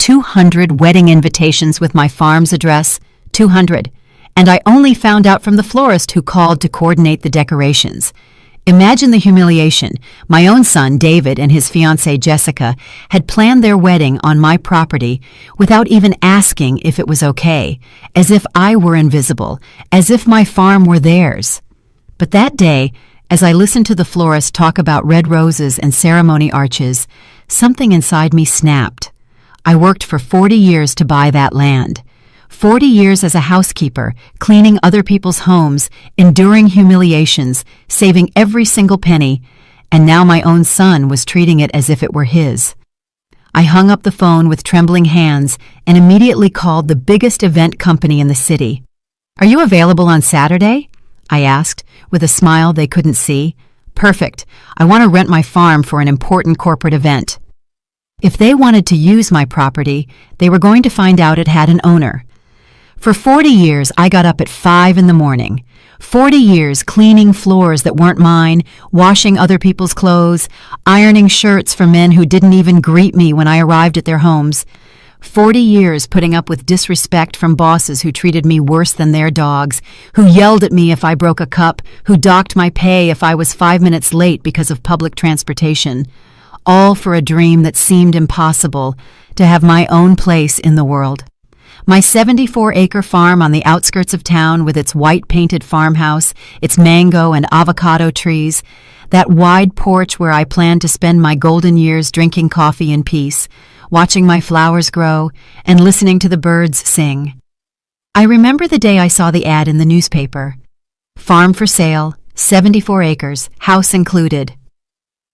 200 wedding invitations with my farm's address, 200, and I only found out from the florist who called to coordinate the decorations. Imagine the humiliation. My own son, David, and his fiancée, Jessica, had planned their wedding on my property without even asking if it was okay, as if I were invisible, as if my farm were theirs. But that day, as I listened to the florist talk about red roses and ceremony arches, something inside me snapped. I worked for 40 years to buy that land. 40 years as a housekeeper, cleaning other people's homes, enduring humiliations, saving every single penny, and now my own son was treating it as if it were his. I hung up the phone with trembling hands and immediately called the biggest event company in the city. "Are you available on Saturday?" I asked, with a smile they couldn't see. "Perfect. I want to rent my farm for an important corporate event." If they wanted to use my property, they were going to find out it had an owner. For 40 years, I got up at 5 in the morning. 40 years cleaning floors that weren't mine, washing other people's clothes, ironing shirts for men who didn't even greet me when I arrived at their homes. 40 years putting up with disrespect from bosses who treated me worse than their dogs, who yelled at me if I broke a cup, who docked my pay if I was 5 minutes late because of public transportation. All for a dream that seemed impossible, to have my own place in the world. My 74-acre farm on the outskirts of town with its white-painted farmhouse, its mango and avocado trees, that wide porch where I planned to spend my golden years drinking coffee in peace, watching my flowers grow, and listening to the birds sing. I remember the day I saw the ad in the newspaper. Farm for sale, 74 acres, house included.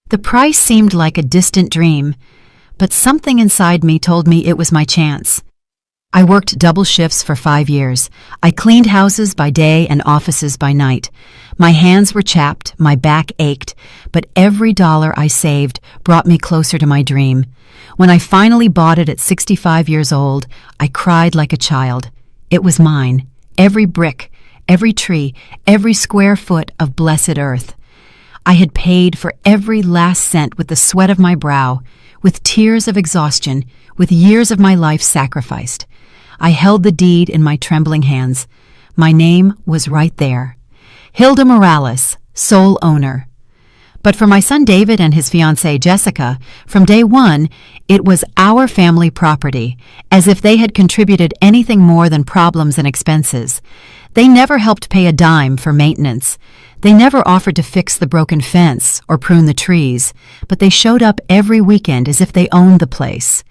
The price seemed like a distant dream, but something inside me told me it was my chance. I worked double shifts for 5 years. I cleaned houses by day and offices by night. My hands were chapped, my back ached, but every dollar I saved brought me closer to my dream. When I finally bought it at 65 years old, I cried like a child. It was mine, every brick, every tree, every square foot of blessed earth. I had paid for every last cent with the sweat of my brow, with tears of exhaustion, with years of my life sacrificed. I held the deed in my trembling hands. My name was right there. Hilda Morales, sole owner. But for my son David and his fiancée Jessica, from day one, it was our family property, as if they had contributed anything more than problems and expenses. They never helped pay a dime for maintenance. They never offered to fix the broken fence or prune the trees, but they showed up every weekend as if they owned the place.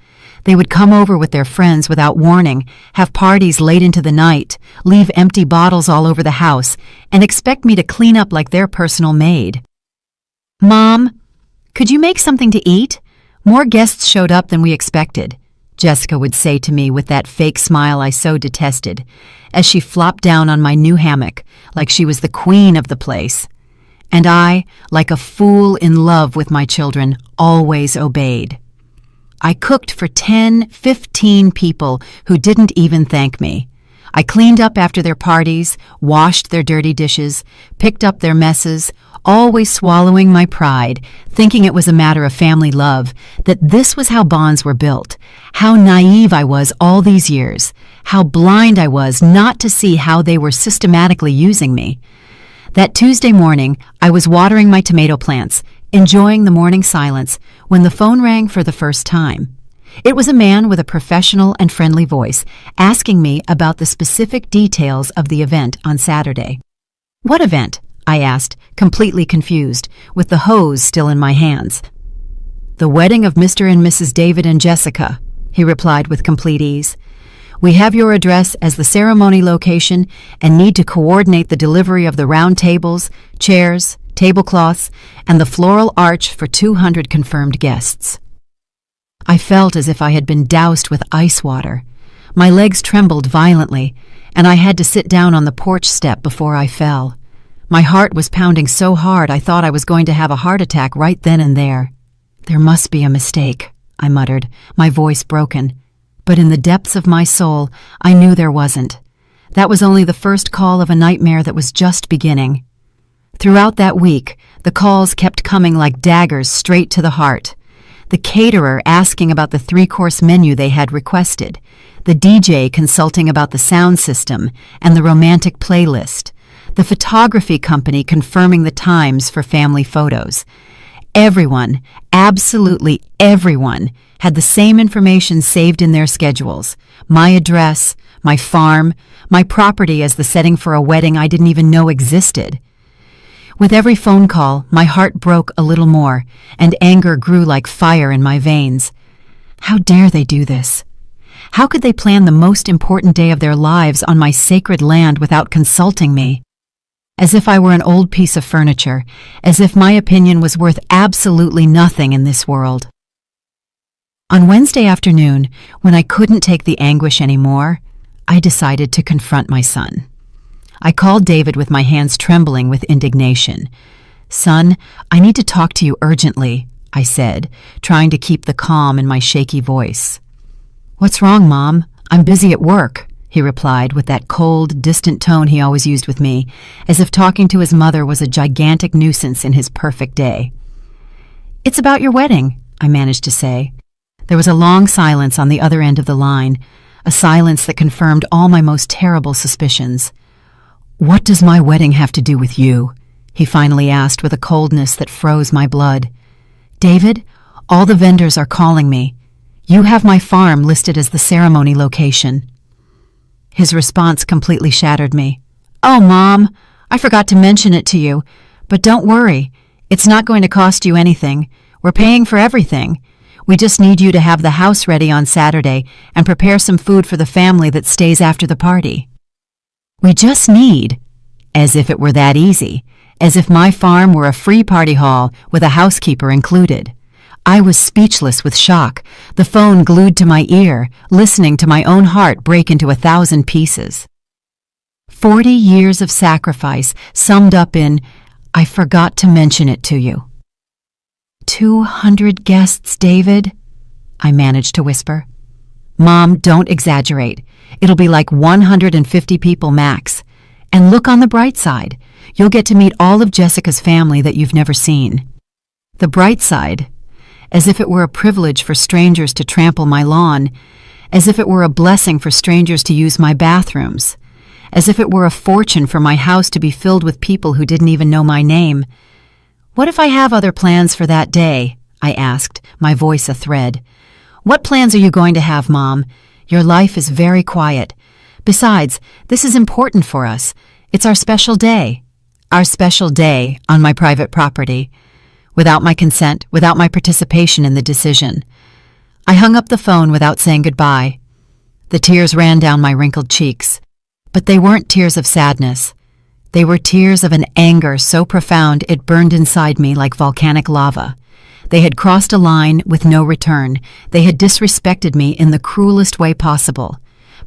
They would come over with their friends without warning, have parties late into the night, leave empty bottles all over the house, and expect me to clean up like their personal maid. "Mom, could you make something to eat? More guests showed up than we expected," Jessica would say to me with that fake smile I so detested, as she flopped down on my new hammock like she was the queen of the place. And I, like a fool in love with my children, always obeyed. I cooked for 10, 15 people who didn't even thank me. I cleaned up after their parties, washed their dirty dishes, picked up their messes, always swallowing my pride, thinking it was a matter of family love, that this was how bonds were built, how naive I was all these years, how blind I was not to see how they were systematically using me. That Tuesday morning, I was watering my tomato plants, enjoying the morning silence, when the phone rang for the first time. It was a man with a professional and friendly voice, asking me about the specific details of the event on Saturday. "What event?" I asked, completely confused, with the hose still in my hands. "The wedding of Mr. and Mrs. David and Jessica," he replied with complete ease. "We have your address as the ceremony location and need to coordinate the delivery of the round tables, chairs, tablecloths, and the floral arch for 200 confirmed guests." I felt as if I had been doused with ice water. My legs trembled violently, and I had to sit down on the porch step before I fell. My heart was pounding so hard I thought I was going to have a heart attack right then and there. "There must be a mistake," I muttered, my voice broken. But in the depths of my soul, I knew there wasn't. That was only the first call of a nightmare that was just beginning. Throughout that week, the calls kept coming like daggers straight to the heart. the caterer asking about the 3-course menu they had requested, the DJ consulting about the sound system and the romantic playlist, the photography company confirming the times for family photos. Everyone, absolutely everyone, had the same information saved in their schedules: my address, my farm, my property as the setting for a wedding I didn't even know existed. With every phone call, my heart broke a little more, and anger grew like fire in my veins. How dare they do this? How could they plan the most important day of their lives on my sacred land without consulting me? As if I were an old piece of furniture, as if my opinion was worth absolutely nothing in this world. On Wednesday afternoon, when I couldn't take the anguish anymore, I decided to confront my son. I called David with my hands trembling with indignation. "Son, I need to talk to you urgently," I said, trying to keep the calm in my shaky voice. "What's wrong, Mom? I'm busy at work," he replied with that cold, distant tone he always used with me, as if talking to his mother was a gigantic nuisance in his perfect day. "It's about your wedding," I managed to say. There was a long silence on the other end of the line, a silence that confirmed all my most terrible suspicions. "What does my wedding have to do with you?" he finally asked with a coldness that froze my blood. "David, all the vendors are calling me. You have my farm listed as the ceremony location." His response completely shattered me. "Oh, Mom, I forgot to mention it to you. But don't worry, it's not going to cost you anything. We're paying for everything. We just need you to have the house ready on Saturday and prepare some food for the family that stays after the party." We just need, as if it were that easy, as if my farm were a free party hall with a housekeeper included. I was speechless with shock, the phone glued to my ear, listening to my own heart break into 1,000 pieces. 40 years of sacrifice summed up in, "I forgot to mention it to you." 200 guests, David, I managed to whisper. "Mom, don't exaggerate. It'll be like 150 people max. And look on the bright side. You'll get to meet all of Jessica's family that you've never seen." The bright side, as if it were a privilege for strangers to trample my lawn, as if it were a blessing for strangers to use my bathrooms, as if it were a fortune for my house to be filled with people who didn't even know my name. "What if I have other plans for that day?" I asked, my voice a thread. "What plans are you going to have, Mom? Your life is very quiet. Besides, this is important for us. It's our special day. Our special day on my private property. Without my consent, without my participation in the decision." I hung up the phone without saying goodbye. The tears ran down my wrinkled cheeks. But they weren't tears of sadness. They were tears of an anger so profound it burned inside me like volcanic lava. They had crossed a line with no return. They had disrespected me in the cruelest way possible.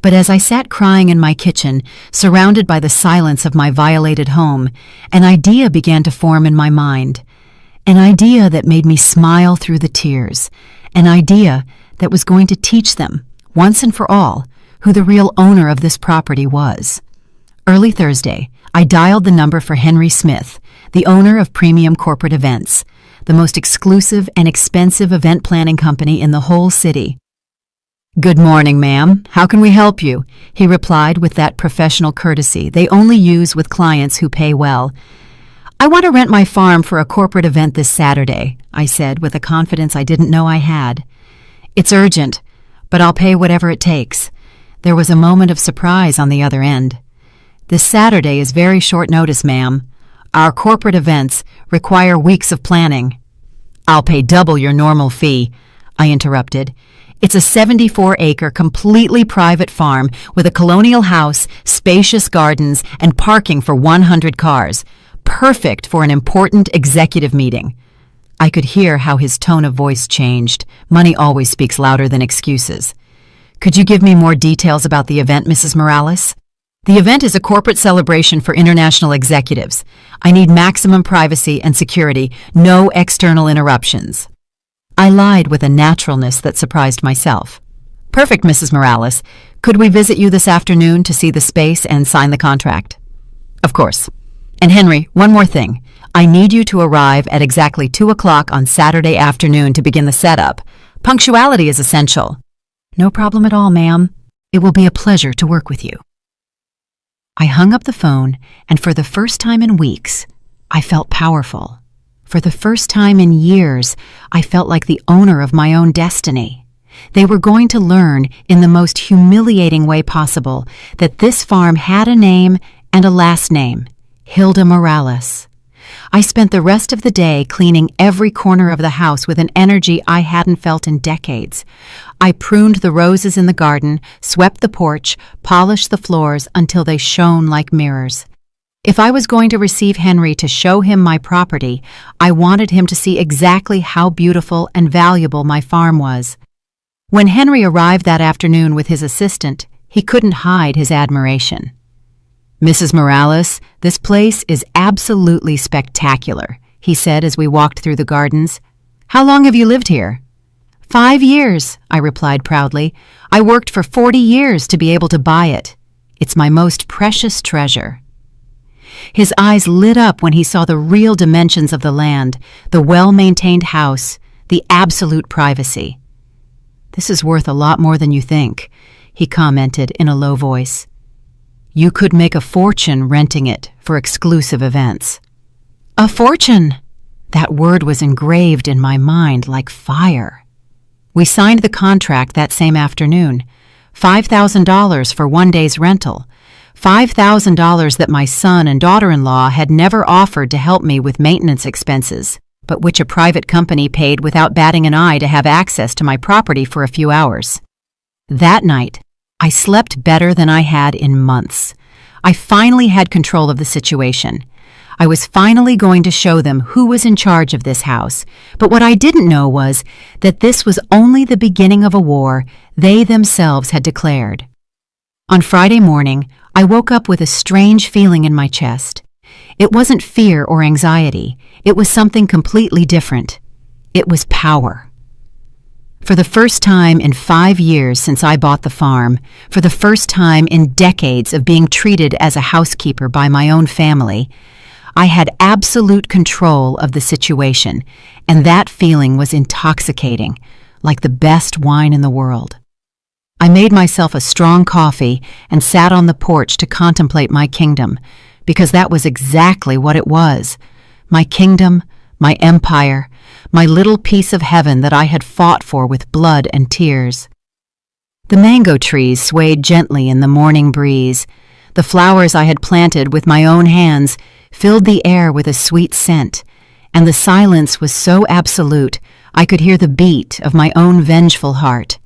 But as I sat crying in my kitchen, surrounded by the silence of my violated home, an idea began to form in my mind. An idea that made me smile through the tears. An idea that was going to teach them, once and for all, who the real owner of this property was. Early Thursday, I dialed the number for Henry Smith, the owner of Premium Corporate Events, the most exclusive and expensive event planning company in the whole city. "Good morning, ma'am. How can we help you?" he replied with that professional courtesy they only use with clients who pay well. "I want to rent my farm for a corporate event this Saturday," I said with a confidence I didn't know I had. "It's urgent, but I'll pay whatever it takes." There was a moment of surprise on the other end. "This Saturday is very short notice, ma'am. Our corporate events require weeks of planning." "I'll pay double your normal fee," I interrupted. "It's a 74-acre, completely private farm with a colonial house, spacious gardens, and parking for 100 cars. Perfect for an important executive meeting." I could hear how his tone of voice changed. Money always speaks louder than excuses. "Could you give me more details about the event, Mrs. Morales?" "The event is a corporate celebration for international executives. I need maximum privacy and security, no external interruptions." I lied with a naturalness that surprised myself. "Perfect, Mrs. Morales. Could we visit you this afternoon to see the space and sign the contract?" "Of course. And Henry, one more thing. I need you to arrive at exactly 2 o'clock on Saturday afternoon to begin the setup. Punctuality is essential." "No problem at all, ma'am. It will be a pleasure to work with you." I hung up the phone, and for the first time in weeks, I felt powerful. For the first time in years, I felt like the owner of my own destiny. They were going to learn in the most humiliating way possible that this farm had a name and a last name, Hilda Morales. I spent the rest of the day cleaning every corner of the house with an energy I hadn't felt in decades. I pruned the roses in the garden, swept the porch, polished the floors until they shone like mirrors. If I was going to receive Henry to show him my property, I wanted him to see exactly how beautiful and valuable my farm was. When Henry arrived that afternoon with his assistant, he couldn't hide his admiration. "Mrs. Morales, this place is absolutely spectacular," he said as we walked through the gardens. "How long have you lived here?" 5 years, I replied proudly. "I worked for 40 years to be able to buy it. It's my most precious treasure." His eyes lit up when he saw the real dimensions of the land, the well-maintained house, the absolute privacy. "This is worth a lot more than you think," he commented in a low voice. "You could make a fortune renting it for exclusive events." A fortune! That word was engraved in my mind like fire. We signed the contract that same afternoon. $5,000 for one day's rental. $5,000 that my son and daughter-in-law had never offered to help me with maintenance expenses, but which a private company paid without batting an eye to have access to my property for a few hours. That night, I slept better than I had in months. I finally had control of the situation. I was finally going to show them who was in charge of this house, but what I didn't know was that this was only the beginning of a war they themselves had declared. On Friday morning, I woke up with a strange feeling in my chest. It wasn't fear or anxiety. It was something completely different. It was power. For the first time in 5 years since I bought the farm, for the first time in decades of being treated as a housekeeper by my own family, I had absolute control of the situation, and that feeling was intoxicating, like the best wine in the world. I made myself a strong coffee and sat on the porch to contemplate my kingdom, because that was exactly what it was. My kingdom, my empire, my little piece of heaven that I had fought for with blood and tears. The mango trees swayed gently in the morning breeze. The flowers I had planted with my own hands filled the air with a sweet scent, and the silence was so absolute I could hear the beat of my own vengeful heart.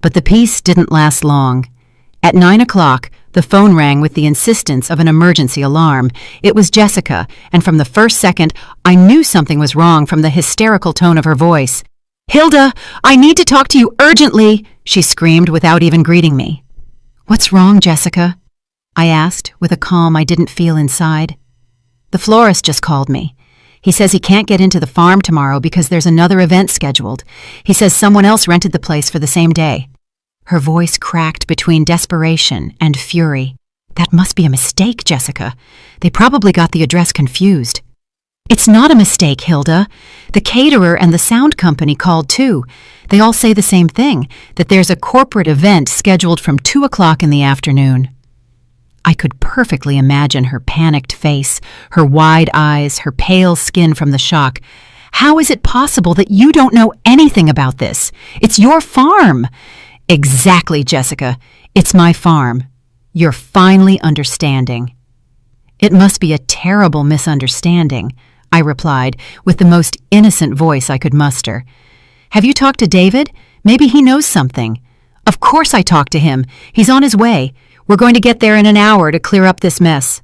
But the peace didn't last long. At 9 o'clock, the phone rang with the insistence of an emergency alarm. It was Jessica, and from the first second, I knew something was wrong from the hysterical tone of her voice. "Hilda, I need to talk to you urgently," she screamed without even greeting me. "What's wrong, Jessica?" I asked with a calm I didn't feel inside. "The florist just called me. He says he can't get into the farm tomorrow because there's another event scheduled. He says someone else rented the place for the same day." Her voice cracked between desperation and fury. "That must be a mistake, Jessica. They probably got the address confused." "It's not a mistake, Hilda. The caterer and the sound company called too. They all say the same thing, that there's a corporate event scheduled from 2 o'clock in the afternoon." I could perfectly imagine her panicked face, her wide eyes, her pale skin from the shock. "How is it possible that you don't know anything about this? It's your farm." "Exactly, Jessica. It's my farm. You're finally understanding." "It must be a terrible misunderstanding," I replied with the most innocent voice I could muster. "Have you talked to David? Maybe he knows something." "Of course I talked to him. He's on his way. We're going to get there in an hour to clear up this mess."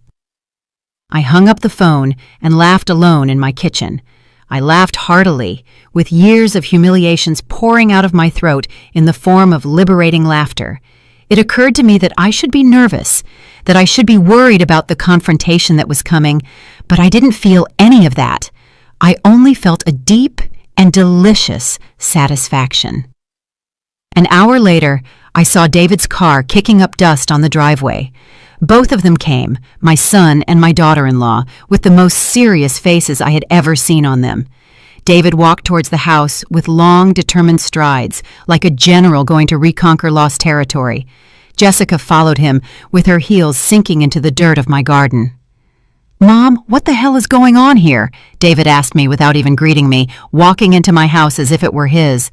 I hung up the phone and laughed alone in my kitchen. I laughed heartily, with years of humiliations pouring out of my throat in the form of liberating laughter. It occurred to me that I should be nervous, that I should be worried about the confrontation that was coming, but I didn't feel any of that. I only felt a deep and delicious satisfaction. An hour later, I saw David's car kicking up dust on the driveway. Both of them came, my son and my daughter-in-law, with the most serious faces I had ever seen on them. David walked towards the house with long, determined strides, like a general going to reconquer lost territory. Jessica followed him, with her heels sinking into the dirt of my garden. "Mom, what the hell is going on here?" David asked me without even greeting me, walking into my house as if it were his.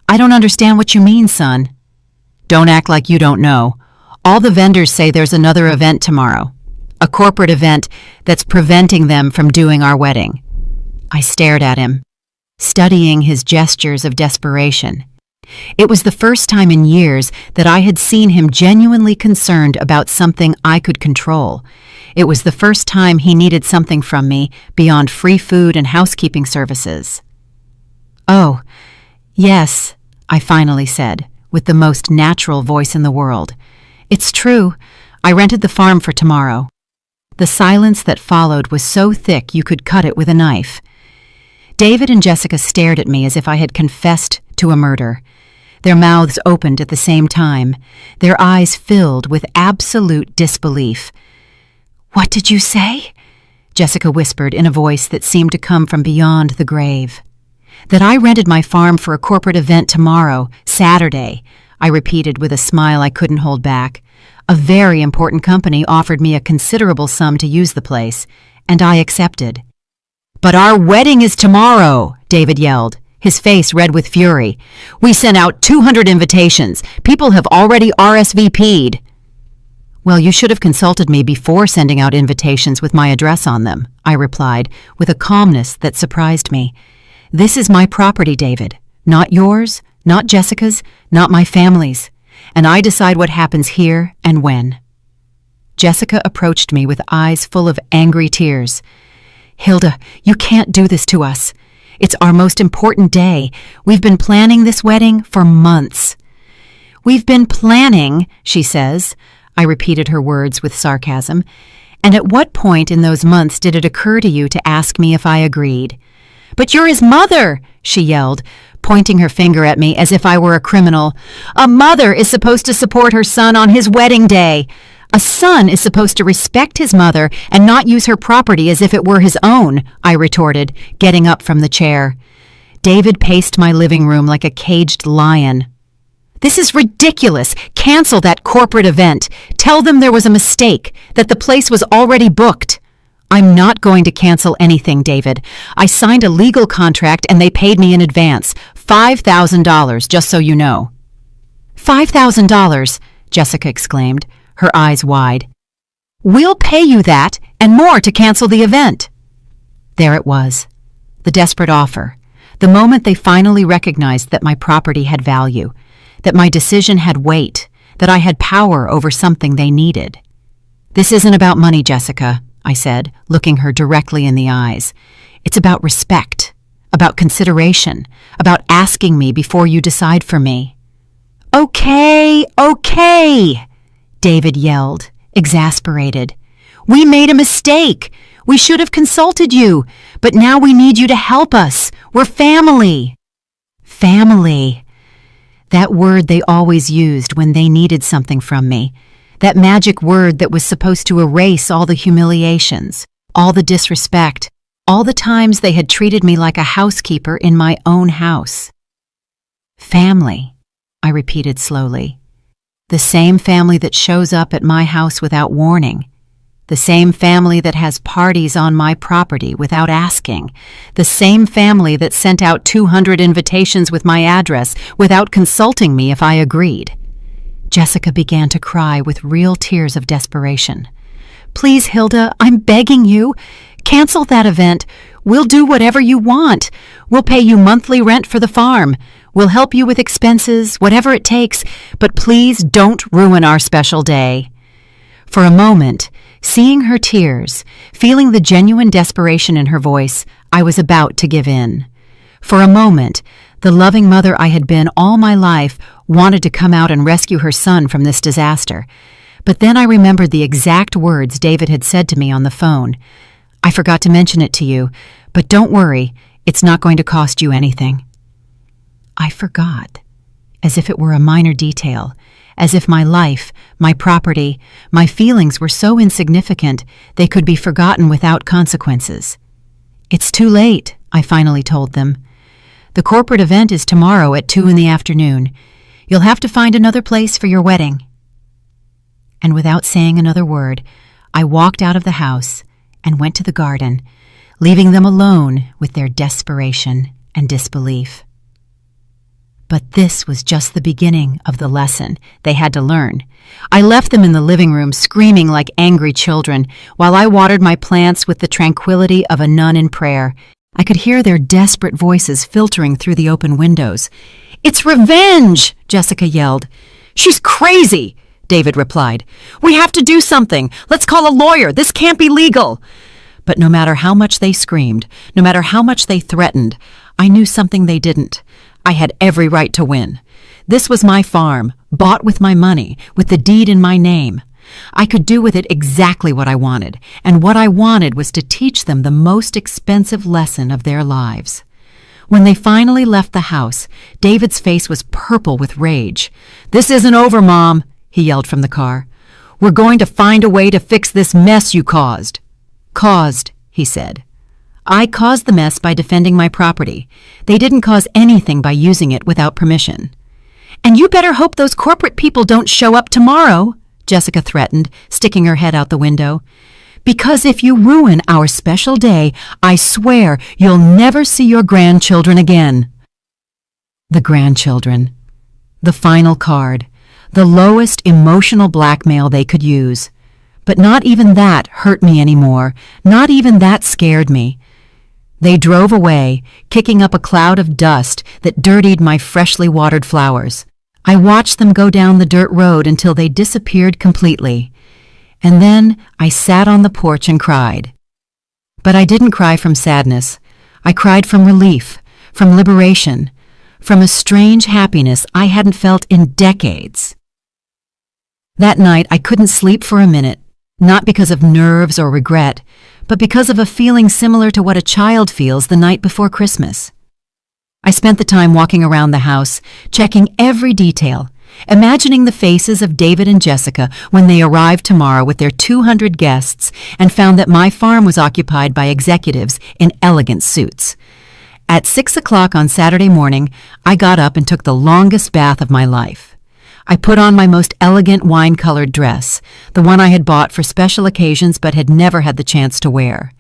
"I don't understand what you mean, son." "Don't act like you don't know. All the vendors say there's another event tomorrow. A corporate event that's preventing them from doing our wedding." I stared at him, studying his gestures of desperation. It was the first time in years that I had seen him genuinely concerned about something I could control. It was the first time he needed something from me beyond free food and housekeeping services. "Oh, yes," I finally said, with the most natural voice in the world. "It's true. I rented the farm for tomorrow." The silence that followed was so thick you could cut it with a knife. David and Jessica stared at me as if I had confessed to a murder. Their mouths opened at the same time, their eyes filled with absolute disbelief. "What did you say?" Jessica whispered in a voice that seemed to come from beyond the grave. "That I rented my farm for a corporate event tomorrow, Saturday," I repeated with a smile I couldn't hold back. "A very important company offered me a considerable sum to use the place, and I accepted." "But our wedding is tomorrow," David yelled, his face red with fury. "We sent out 200 invitations. People have already RSVP'd. "Well, you should have consulted me before sending out invitations with my address on them," I replied, with a calmness that surprised me. "This is my property, David. Not yours, not Jessica's, not my family's. And I decide what happens here and when." Jessica approached me with eyes full of angry tears. "Hilda, you can't do this to us. It's our most important day. We've been planning this wedding for months." "We've been planning," she says. I repeated her words with sarcasm. "And at what point in those months did it occur to you to ask me if I agreed?" "But you're his mother," she yelled, pointing her finger at me as if I were a criminal. "A mother is supposed to support her son on his wedding day. A son is supposed to respect his mother and not use her property as if it were his own," I retorted, getting up from the chair. David paced my living room like a caged lion. "This is ridiculous. Cancel that corporate event. Tell them there was a mistake, that the place was already booked." "I'm not going to cancel anything, David. I signed a legal contract and they paid me in advance, $5,000, just so you know." "$5,000, Jessica exclaimed, her eyes wide. "We'll pay you that and more to cancel the event." There it was, the desperate offer, the moment they finally recognized that my property had value, that my decision had weight, that I had power over something they needed. "This isn't about money, Jessica," I said, looking her directly in the eyes. "It's about respect, about consideration, about asking me before you decide for me." "Okay, okay," David yelled, exasperated. "We made a mistake. We should have consulted you, but now we need you to help us. We're family." Family. That word they always used when they needed something from me. That magic word that was supposed to erase all the humiliations, all the disrespect, all the times they had treated me like a housekeeper in my own house. "Family," I repeated slowly. "The same family that shows up at my house without warning. The same family that has parties on my property without asking. The same family that sent out 200 invitations with my address without consulting me if I agreed." Jessica began to cry with real tears of desperation. "Please, Hilda, I'm begging you. Cancel that event. We'll do whatever you want. We'll pay you monthly rent for the farm. We'll help you with expenses, whatever it takes, but please don't ruin our special day." For a moment, seeing her tears, feeling the genuine desperation in her voice, I was about to give in. For a moment, the loving mother I had been all my life wanted to come out and rescue her son from this disaster. But then I remembered the exact words David had said to me on the phone. "I forgot to mention it to you, but don't worry, it's not going to cost you anything." I forgot, as if it were a minor detail, as if my life, my property, my feelings were so insignificant they could be forgotten without consequences. "It's too late," I finally told them. "The corporate event is tomorrow at 2 in the afternoon. You'll have to find another place for your wedding." And without saying another word, I walked out of the house and went to the garden, leaving them alone with their desperation and disbelief. But this was just the beginning of the lesson they had to learn. I left them in the living room screaming like angry children while I watered my plants with the tranquility of a nun in prayer. I could hear their desperate voices filtering through the open windows. "It's revenge!" Jessica yelled. "She's crazy!" David replied. "We have to do something. Let's call a lawyer. This can't be legal." But no matter how much they screamed, no matter how much they threatened, I knew something they didn't. I had every right to win. This was my farm, bought with my money, with the deed in my name. I could do with it exactly what I wanted, and what I wanted was to teach them the most expensive lesson of their lives. When they finally left the house, David's face was purple with rage. "This isn't over, Mom," he yelled from the car. "We're going to find a way to fix this mess you caused." "Caused," he said. "I caused the mess by defending my property. They didn't cause anything by using it without permission." "And you better hope those corporate people don't show up tomorrow," Jessica threatened, sticking her head out the window. "Because if you ruin our special day, I swear you'll never see your grandchildren again." The grandchildren. The final card. The lowest emotional blackmail they could use. But not even that hurt me anymore. Not even that scared me. They drove away, kicking up a cloud of dust that dirtied my freshly watered flowers. I watched them go down the dirt road until they disappeared completely. And then I sat on the porch and cried. But I didn't cry from sadness. I cried from relief, from liberation, from a strange happiness I hadn't felt in decades. That night I couldn't sleep for a minute, not because of nerves or regret, but because of a feeling similar to what a child feels the night before Christmas. I spent the time walking around the house, checking every detail, imagining the faces of David and Jessica when they arrived tomorrow with their 200 guests and found that my farm was occupied by executives in elegant suits. At 6 o'clock on Saturday morning, I got up and took the longest bath of my life. I put on my most elegant wine-colored dress, the one I had bought for special occasions but had never had the chance to wear.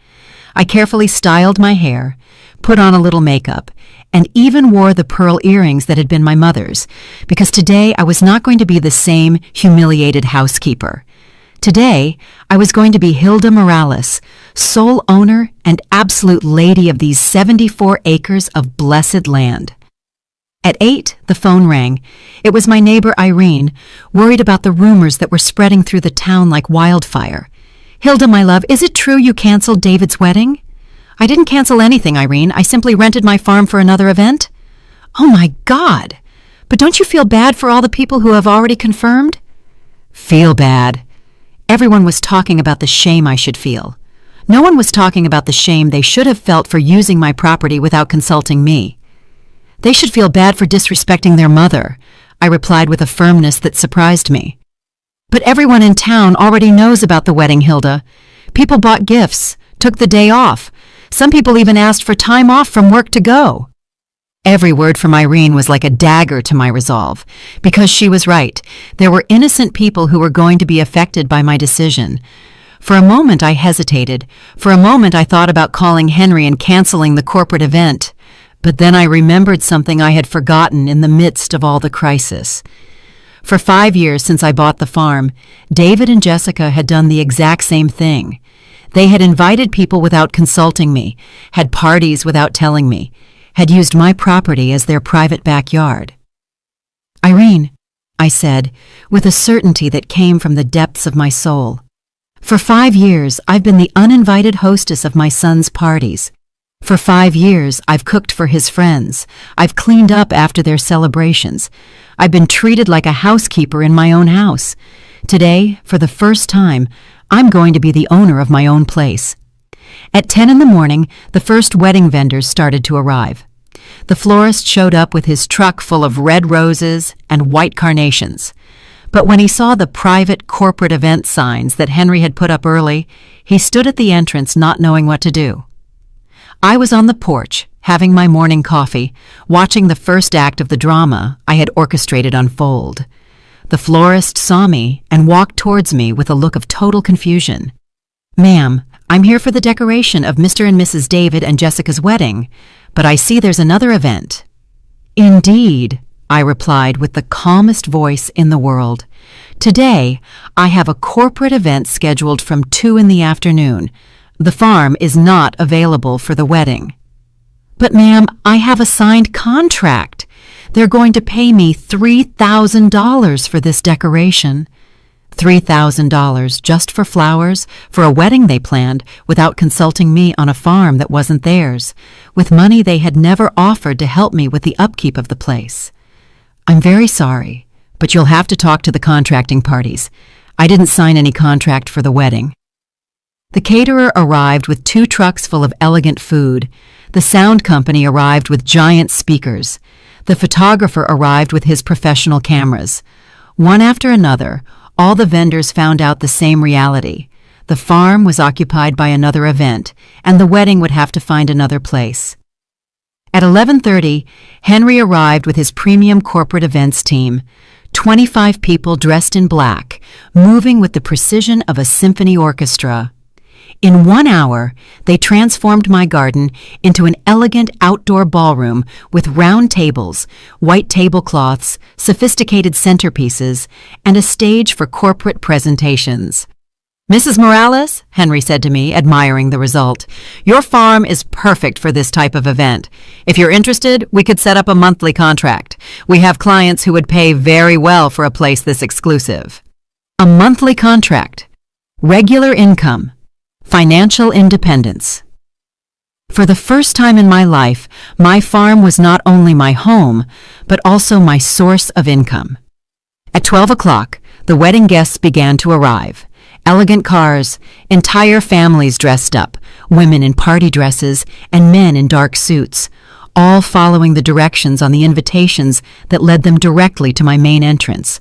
I carefully styled my hair, put on a little makeup, and even wore the pearl earrings that had been my mother's, because today I was not going to be the same humiliated housekeeper. Today, I was going to be Hilda Morales, sole owner and absolute lady of these 74 acres of blessed land. At 8, the phone rang. It was my neighbor Irene, worried about the rumors that were spreading through the town like wildfire. "Hilda, my love, is it true you canceled David's wedding?" "I didn't cancel anything, Irene. I simply rented my farm for another event." "Oh my God! But don't you feel bad for all the people who have already confirmed?" "Feel bad?" Everyone was talking about the shame I should feel. No one was talking about the shame they should have felt for using my property without consulting me. "They should feel bad for disrespecting their mother," I replied with a firmness that surprised me. "But everyone in town already knows about the wedding, Hilda. People bought gifts, took the day off. Some people even asked for time off from work to go." Every word from Irene was like a dagger to my resolve, because she was right. There were innocent people who were going to be affected by my decision. For a moment I hesitated. For a moment I thought about calling Henry and canceling the corporate event. But then I remembered something I had forgotten in the midst of all the crisis. For 5 years since I bought the farm, David and Jessica had done the exact same thing. They had invited people without consulting me, had parties without telling me, had used my property as their private backyard. "Irene," I said, with a certainty that came from the depths of my soul, "for 5 years I've been the uninvited hostess of my son's parties. For 5 years, I've cooked for his friends. I've cleaned up after their celebrations. I've been treated like a housekeeper in my own house. Today, for the first time, I'm going to be the owner of my own place." At 10 in the morning, the first wedding vendors started to arrive. The florist showed up with his truck full of red roses and white carnations. But when he saw the private corporate event signs that Henry had put up early, he stood at the entrance not knowing what to do. I was on the porch, having my morning coffee, watching the first act of the drama I had orchestrated unfold. The florist saw me and walked towards me with a look of total confusion. "Ma'am, I'm here for the decoration of Mr. and Mrs. David and Jessica's wedding, but I see there's another event." "Indeed," I replied with the calmest voice in the world. "Today, I have a corporate event scheduled from 2 in the afternoon. The farm is not available for the wedding." "But ma'am, I have a signed contract. They're going to pay me $3,000 for this decoration." $3,000 just for flowers, for a wedding they planned without consulting me on a farm that wasn't theirs, with money they had never offered to help me with the upkeep of the place. "I'm very sorry, but you'll have to talk to the contracting parties. I didn't sign any contract for the wedding." The caterer arrived with 2 trucks full of elegant food. The sound company arrived with giant speakers. The photographer arrived with his professional cameras. One after another, all the vendors found out the same reality. The farm was occupied by another event, and the wedding would have to find another place. At 11:30, Henry arrived with his premium corporate events team, 25 people dressed in black, moving with the precision of a symphony orchestra. In 1 hour, they transformed my garden into an elegant outdoor ballroom with round tables, white tablecloths, sophisticated centerpieces, and a stage for corporate presentations. "Mrs. Morales," Henry said to me, admiring the result, "your farm is perfect for this type of event. If you're interested, we could set up a monthly contract. We have clients who would pay very well for a place this exclusive." A monthly contract, regular income, financial independence. For the first time in my life, my farm was not only my home, but also my source of income. At 12 o'clock, the wedding guests began to arrive. Elegant cars, entire families dressed up, women in party dresses and men in dark suits, all following the directions on the invitations that led them directly to my main entrance.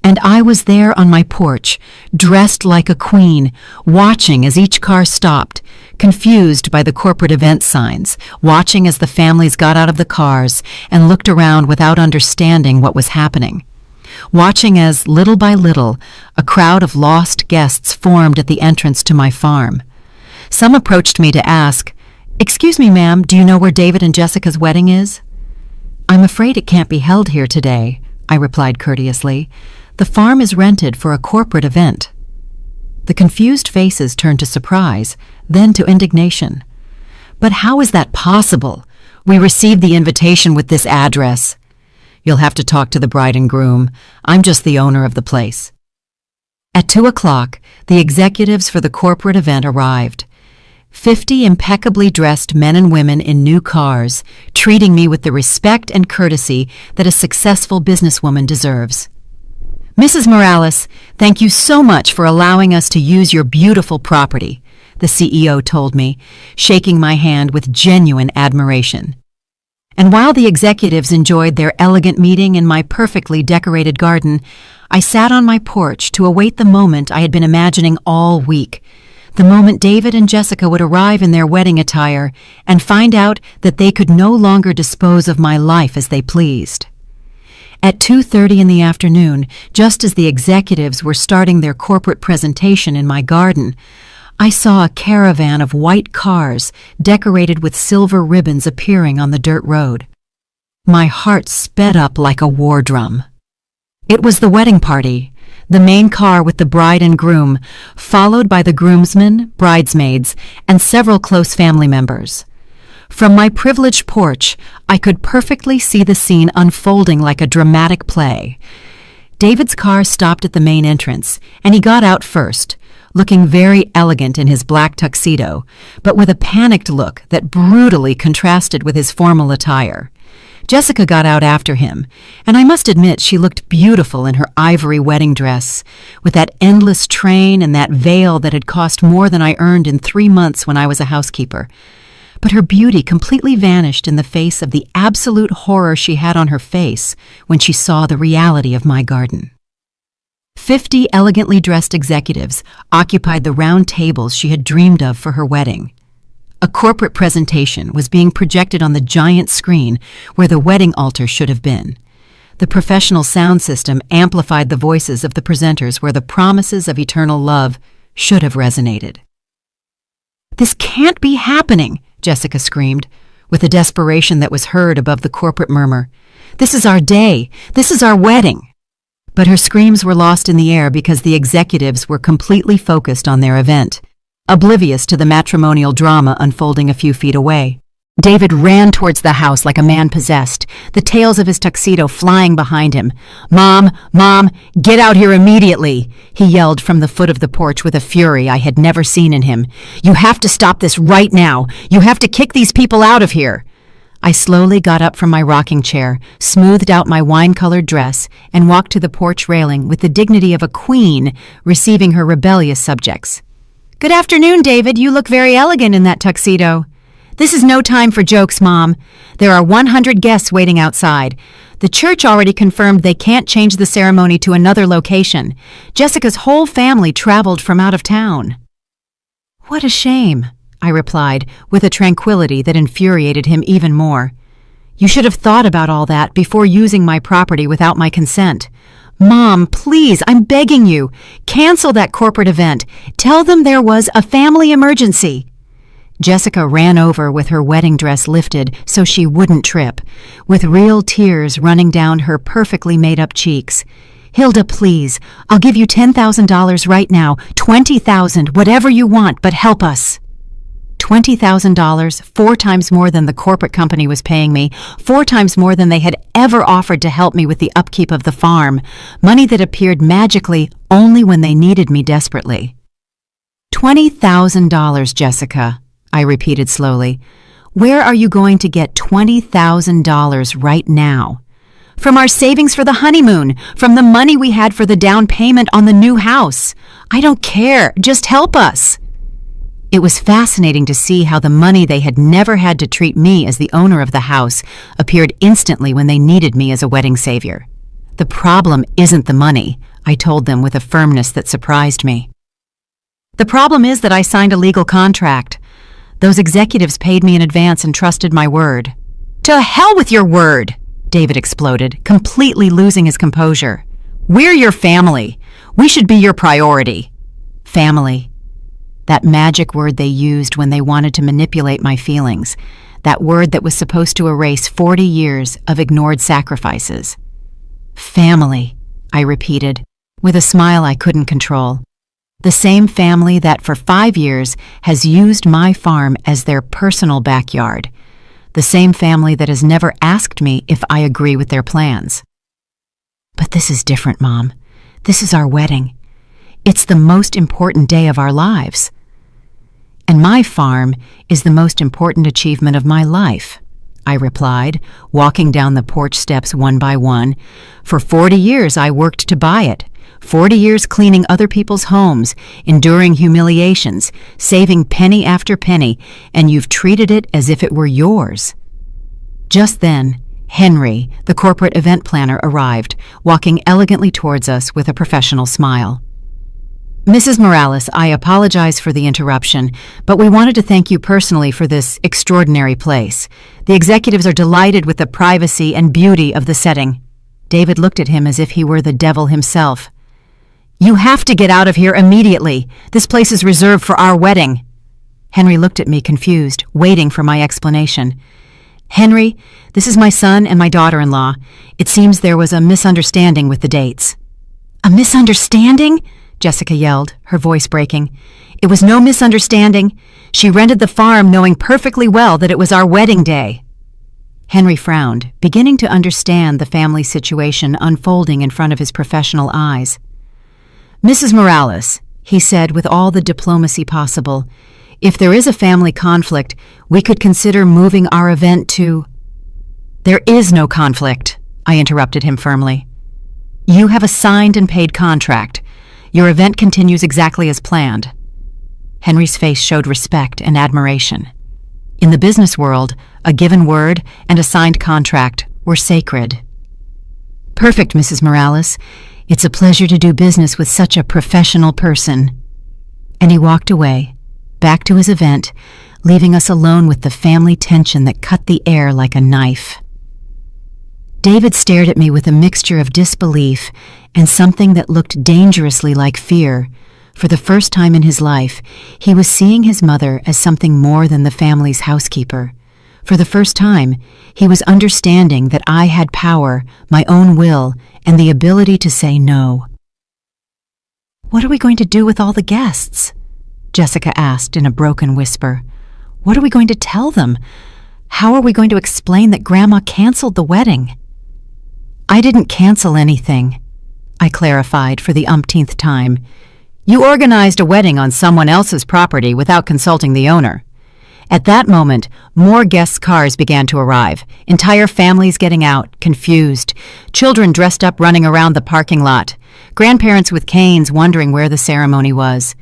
And I was there on my porch, dressed like a queen, watching as each car stopped, confused by the corporate event signs, watching as the families got out of the cars and looked around without understanding what was happening. Watching as, little by little, a crowd of lost guests formed at the entrance to my farm. Some approached me to ask, "Excuse me, ma'am, do you know where David and Jessica's wedding is?" "I'm afraid it can't be held here today," I replied courteously. "The farm is rented for a corporate event." The confused faces turned to surprise, then to indignation. "But how is that possible? We received the invitation with this address." "You'll have to talk to the bride and groom. I'm just the owner of the place." At 2 o'clock, the executives for the corporate event arrived. 50 impeccably dressed men and women in new cars, treating me with the respect and courtesy that a successful businesswoman deserves. "Mrs. Morales, thank you so much for allowing us to use your beautiful property," the CEO told me, shaking my hand with genuine admiration. And while the executives enjoyed their elegant meeting in my perfectly decorated garden, I sat on my porch to await the moment I had been imagining all week, the moment David and Jessica would arrive in their wedding attire and find out that they could no longer dispose of my life as they pleased. At 2:30 in the afternoon, just as the executives were starting their corporate presentation in my garden, I saw a caravan of white cars decorated with silver ribbons appearing on the dirt road. My heart sped up like a war drum. It was the wedding party, the main car with the bride and groom, followed by the groomsmen, bridesmaids, and several close family members. From my privileged porch, I could perfectly see the scene unfolding like a dramatic play. David's car stopped at the main entrance, and he got out first, looking very elegant in his black tuxedo, but with a panicked look that brutally contrasted with his formal attire. Jessica got out after him, and I must admit she looked beautiful in her ivory wedding dress, with that endless train and that veil that had cost more than I earned in 3 months when I was a housekeeper. But her beauty completely vanished in the face of the absolute horror she had on her face when she saw the reality of my garden. 50 elegantly dressed executives occupied the round tables she had dreamed of for her wedding. A corporate presentation was being projected on the giant screen where the wedding altar should have been. The professional sound system amplified the voices of the presenters where the promises of eternal love should have resonated. "This can't be happening," Jessica screamed, with a desperation that was heard above the corporate murmur. "This is our day. This is our wedding." But her screams were lost in the air because the executives were completely focused on their event, oblivious to the matrimonial drama unfolding a few feet away. David ran towards the house like a man possessed, the tails of his tuxedo flying behind him. "Mom, Mom, get out here immediately!" he yelled from the foot of the porch with a fury I had never seen in him. "You have to stop this right now! You have to kick these people out of here!" I slowly got up from my rocking chair, smoothed out my wine-colored dress, and walked to the porch railing with the dignity of a queen receiving her rebellious subjects. "Good afternoon, David. You look very elegant in that tuxedo." "This is no time for jokes, Mom. There are 100 guests waiting outside. The church already confirmed they can't change the ceremony to another location. Jessica's whole family traveled from out of town." "What a shame," I replied, with a tranquility that infuriated him even more. "You should have thought about all that before using my property without my consent. Mom, please, I'm begging you, cancel that corporate event. Tell them there was a family emergency." Jessica ran over with her wedding dress lifted so she wouldn't trip, with real tears running down her perfectly made-up cheeks. "Hilda, please, I'll give you $10,000 right now, $20,000, whatever you want, but help us." $20,000, 4 times more than the corporate company was paying me, 4 times more than they had ever offered to help me with the upkeep of the farm, money that appeared magically only when they needed me desperately. $20,000, Jessica, I repeated slowly. Where are you going to get $20,000 right now? From our savings for the honeymoon, from the money we had for the down payment on the new house. I don't care, just help us. It was fascinating to see how the money they had never had to treat me as the owner of the house appeared instantly when they needed me as a wedding savior. The problem isn't the money, I told them with a firmness that surprised me. The problem is that I signed a legal contract. Those executives paid me in advance and trusted my word. To hell with your word, David exploded, completely losing his composure. We're your family. We should be your priority. Family. That magic word they used when they wanted to manipulate my feelings. That word that was supposed to erase 40 years of ignored sacrifices. Family, I repeated, with a smile I couldn't control. The same family that for 5 years has used my farm as their personal backyard. The same family that has never asked me if I agree with their plans. But this is different, Mom. This is our wedding. It's the most important day of our lives. And my farm is the most important achievement of my life, I replied, walking down the porch steps one by one. For 40 years I worked to buy it. 40 years cleaning other people's homes, enduring humiliations, saving penny after penny, and you've treated it as if it were yours. Just then, Henry, the corporate event planner, arrived, walking elegantly towards us with a professional smile. Mrs. Morales, I apologize for the interruption, but we wanted to thank you personally for this extraordinary place. The executives are delighted with the privacy and beauty of the setting. David looked at him as if he were the devil himself. You have to get out of here immediately. This place is reserved for our wedding. Henry looked at me confused, waiting for my explanation. Henry, this is my son and my daughter-in-law. It seems there was a misunderstanding with the dates. A misunderstanding? Jessica yelled, her voice breaking. It was no misunderstanding. She rented the farm knowing perfectly well that it was our wedding day. Henry frowned, beginning to understand the family situation unfolding in front of his professional eyes. Mrs. Morales, he said with all the diplomacy possible, if there is a family conflict, we could consider moving our event to... There is no conflict, I interrupted him firmly. You have a signed and paid contract. Your event continues exactly as planned. Henry's face showed respect and admiration. In the business world, a given word and a signed contract were sacred. Perfect, Mrs. Morales. It's a pleasure to do business with such a professional person." And he walked away, back to his event, leaving us alone with the family tension that cut the air like a knife. David stared at me with a mixture of disbelief and something that looked dangerously like fear. For the first time in his life, he was seeing his mother as something more than the family's housekeeper. For the first time, he was understanding that I had power, my own will, and the ability to say no. "What are we going to do with all the guests?" Jessica asked in a broken whisper. "What are we going to tell them? How are we going to explain that Grandma canceled the wedding?" "I didn't cancel anything," I clarified for the umpteenth time. "You organized a wedding on someone else's property without consulting the owner." At that moment, more guests' cars began to arrive, entire families getting out, confused, children dressed up running around the parking lot, grandparents with canes wondering where the ceremony was.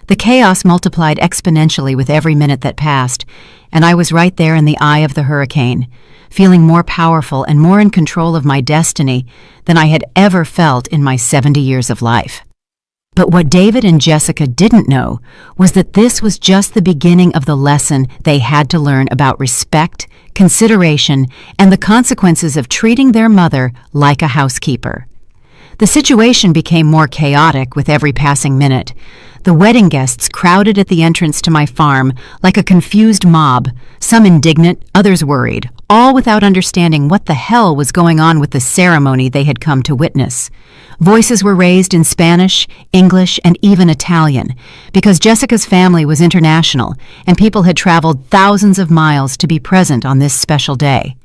The chaos multiplied exponentially with every minute that passed, and I was right there in the eye of the hurricane, feeling more powerful and more in control of my destiny than I had ever felt in my 70 years of life. But what David and Jessica didn't know was that this was just the beginning of the lesson they had to learn about respect, consideration, and the consequences of treating their mother like a housekeeper. The situation became more chaotic with every passing minute. The wedding guests crowded at the entrance to my farm like a confused mob, some indignant, others worried, all without understanding what the hell was going on with the ceremony they had come to witness. Voices were raised in Spanish, English, and even Italian, because Jessica's family was international and people had traveled thousands of miles to be present on this special day.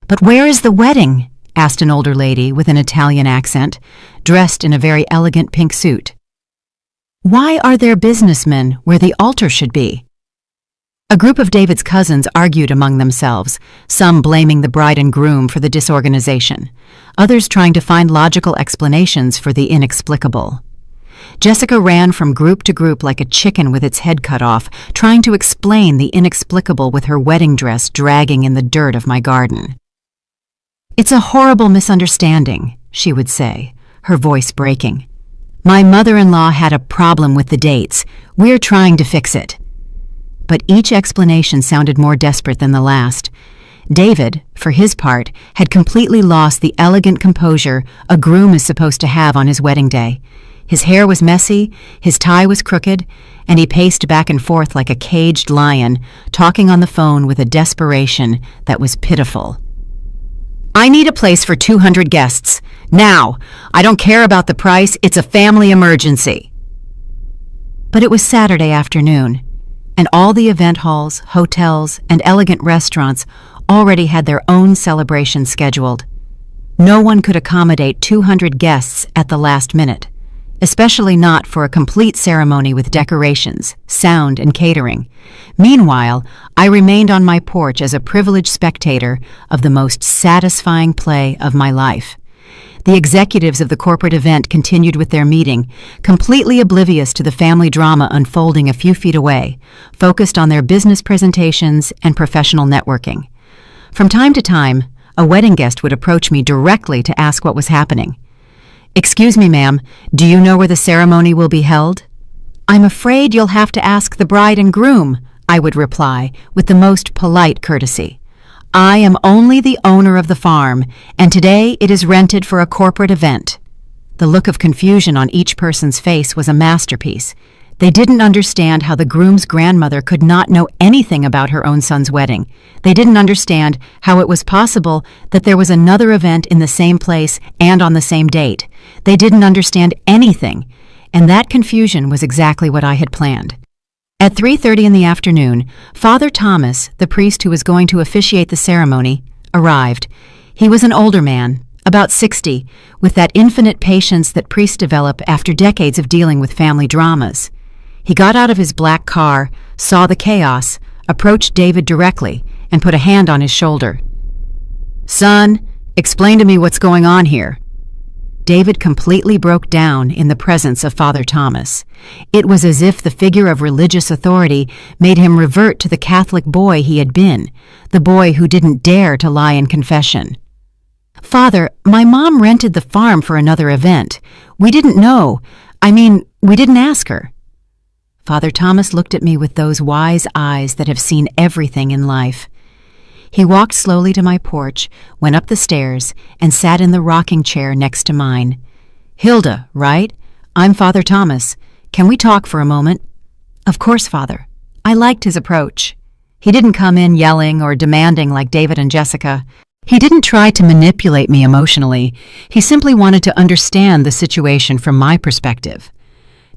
"But where is the wedding?" asked an older lady with an Italian accent, dressed in a very elegant pink suit. "Why are there businessmen where the altar should be?" A group of David's cousins argued among themselves, some blaming the bride and groom for the disorganization, others trying to find logical explanations for the inexplicable. Jessica ran from group to group like a chicken with its head cut off, trying to explain the inexplicable with her wedding dress dragging in the dirt of my garden. "It's a horrible misunderstanding," she would say, her voice breaking. "My mother-in-law had a problem with the dates. We're trying to fix it." But each explanation sounded more desperate than the last. David, for his part, had completely lost the elegant composure a groom is supposed to have on his wedding day. His hair was messy, his tie was crooked, and he paced back and forth like a caged lion, talking on the phone with a desperation that was pitiful. "I need a place for 200 guests. Now! I don't care about the price, it's a family emergency." But it was Saturday afternoon, and all the event halls, hotels, and elegant restaurants already had their own celebrations scheduled. No one could accommodate 200 guests at the last minute, especially not for a complete ceremony with decorations, sound, and catering. Meanwhile, I remained on my porch as a privileged spectator of the most satisfying play of my life. The executives of the corporate event continued with their meeting, completely oblivious to the family drama unfolding a few feet away, focused on their business presentations and professional networking. From time to time, a wedding guest would approach me directly to ask what was happening. "Excuse me, ma'am, do you know where the ceremony will be held?" "I'm afraid you'll have to ask the bride and groom," I would reply with the most polite courtesy. "I am only the owner of the farm, and today it is rented for a corporate event." The look of confusion on each person's face was a masterpiece. They didn't understand how the groom's grandmother could not know anything about her own son's wedding. They didn't understand how it was possible that there was another event in the same place and on the same date. They didn't understand anything, and that confusion was exactly what I had planned. At 3:30 in the afternoon, Father Thomas, the priest who was going to officiate the ceremony, arrived. He was an older man, about 60, with that infinite patience that priests develop after decades of dealing with family dramas. He got out of his black car, saw the chaos, approached David directly, and put a hand on his shoulder. "Son, explain to me what's going on here." David completely broke down in the presence of Father Thomas. It was as if the figure of religious authority made him revert to the Catholic boy he had been, the boy who didn't dare to lie in confession. Father, my mom rented the farm for another event. We didn't know. We didn't ask her. Father Thomas looked at me with those wise eyes that have seen everything in life. He walked slowly to my porch, went up the stairs, and sat in the rocking chair next to mine. Hilda, right? I'm Father Thomas. Can we talk for a moment? Of course, Father. I liked his approach. He didn't come in yelling or demanding like David and Jessica. He didn't try to manipulate me emotionally. He simply wanted to understand the situation from my perspective.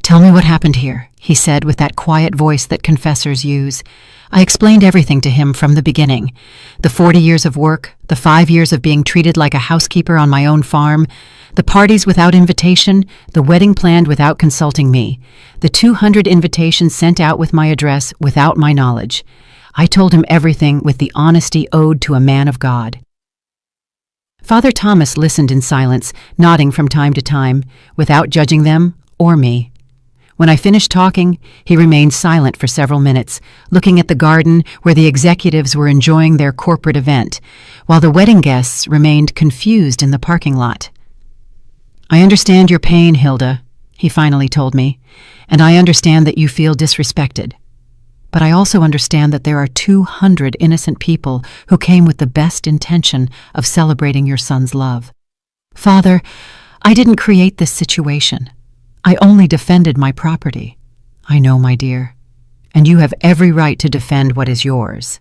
Tell me what happened here, he said with that quiet voice that confessors use. I explained everything to him from the beginning. The 40 years of work, the 5 years of being treated like a housekeeper on my own farm, the parties without invitation, the wedding planned without consulting me, the 200 invitations sent out with my address without my knowledge. I told him everything with the honesty owed to a man of God. Father Thomas listened in silence, nodding from time to time, without judging them or me. When I finished talking, he remained silent for several minutes, looking at the garden where the executives were enjoying their corporate event, while the wedding guests remained confused in the parking lot. I understand your pain, Hilda, he finally told me, and I understand that you feel disrespected. But I also understand that there are 200 innocent people who came with the best intention of celebrating your son's love. Father, I didn't create this situation. I only defended my property. I know, my dear, and you have every right to defend what is yours.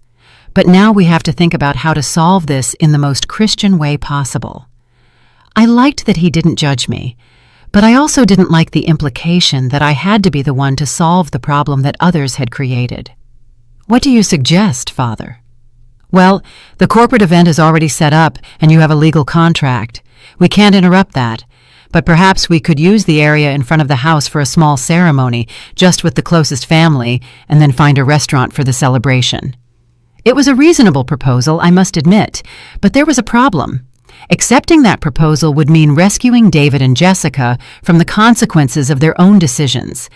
But now we have to think about how to solve this in the most Christian way possible. I liked that he didn't judge me, but I also didn't like the implication that I had to be the one to solve the problem that others had created. What do you suggest, Father? Well, the corporate event is already set up and you have a legal contract. We can't interrupt that. But perhaps we could use the area in front of the house for a small ceremony, just with the closest family, and then find a restaurant for the celebration. It was a reasonable proposal, I must admit, but there was a problem. Accepting that proposal would mean rescuing David and Jessica from the consequences of their own decisions.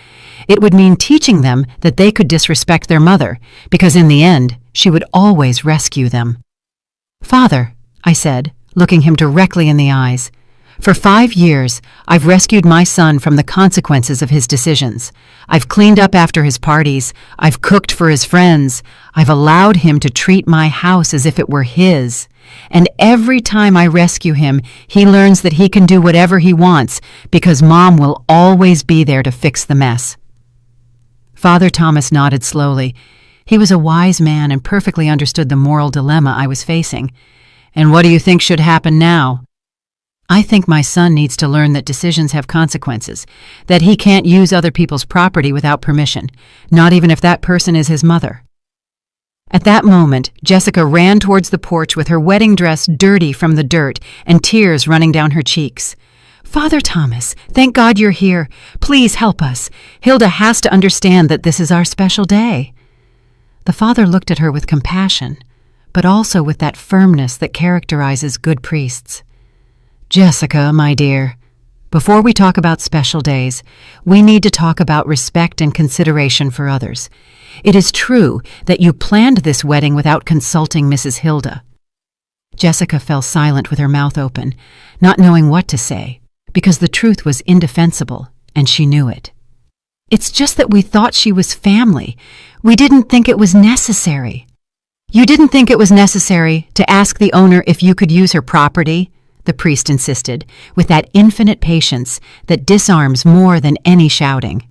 It would mean teaching them that they could disrespect their mother, because in the end, she would always rescue them. Father, I said, looking him directly in the eyes, for 5 years, I've rescued my son from the consequences of his decisions. I've cleaned up after his parties. I've cooked for his friends. I've allowed him to treat my house as if it were his. And every time I rescue him, he learns that he can do whatever he wants because Mom will always be there to fix the mess. Father Thomas nodded slowly. He was a wise man and perfectly understood the moral dilemma I was facing. And what do you think should happen now? I think my son needs to learn that decisions have consequences, that he can't use other people's property without permission, not even if that person is his mother. At that moment, Jessica ran towards the porch with her wedding dress dirty from the dirt and tears running down her cheeks. Father Thomas, thank God you're here. Please help us. Hilda has to understand that this is our special day. The father looked at her with compassion, but also with that firmness that characterizes good priests. Jessica, my dear, before we talk about special days, we need to talk about respect and consideration for others. It is true that you planned this wedding without consulting Mrs. Hilda. Jessica fell silent with her mouth open, not knowing what to say, because the truth was indefensible, and she knew it. It's just that we thought she was family. We didn't think it was necessary. You didn't think it was necessary to ask the owner if you could use her property? The priest insisted, with that infinite patience that disarms more than any shouting.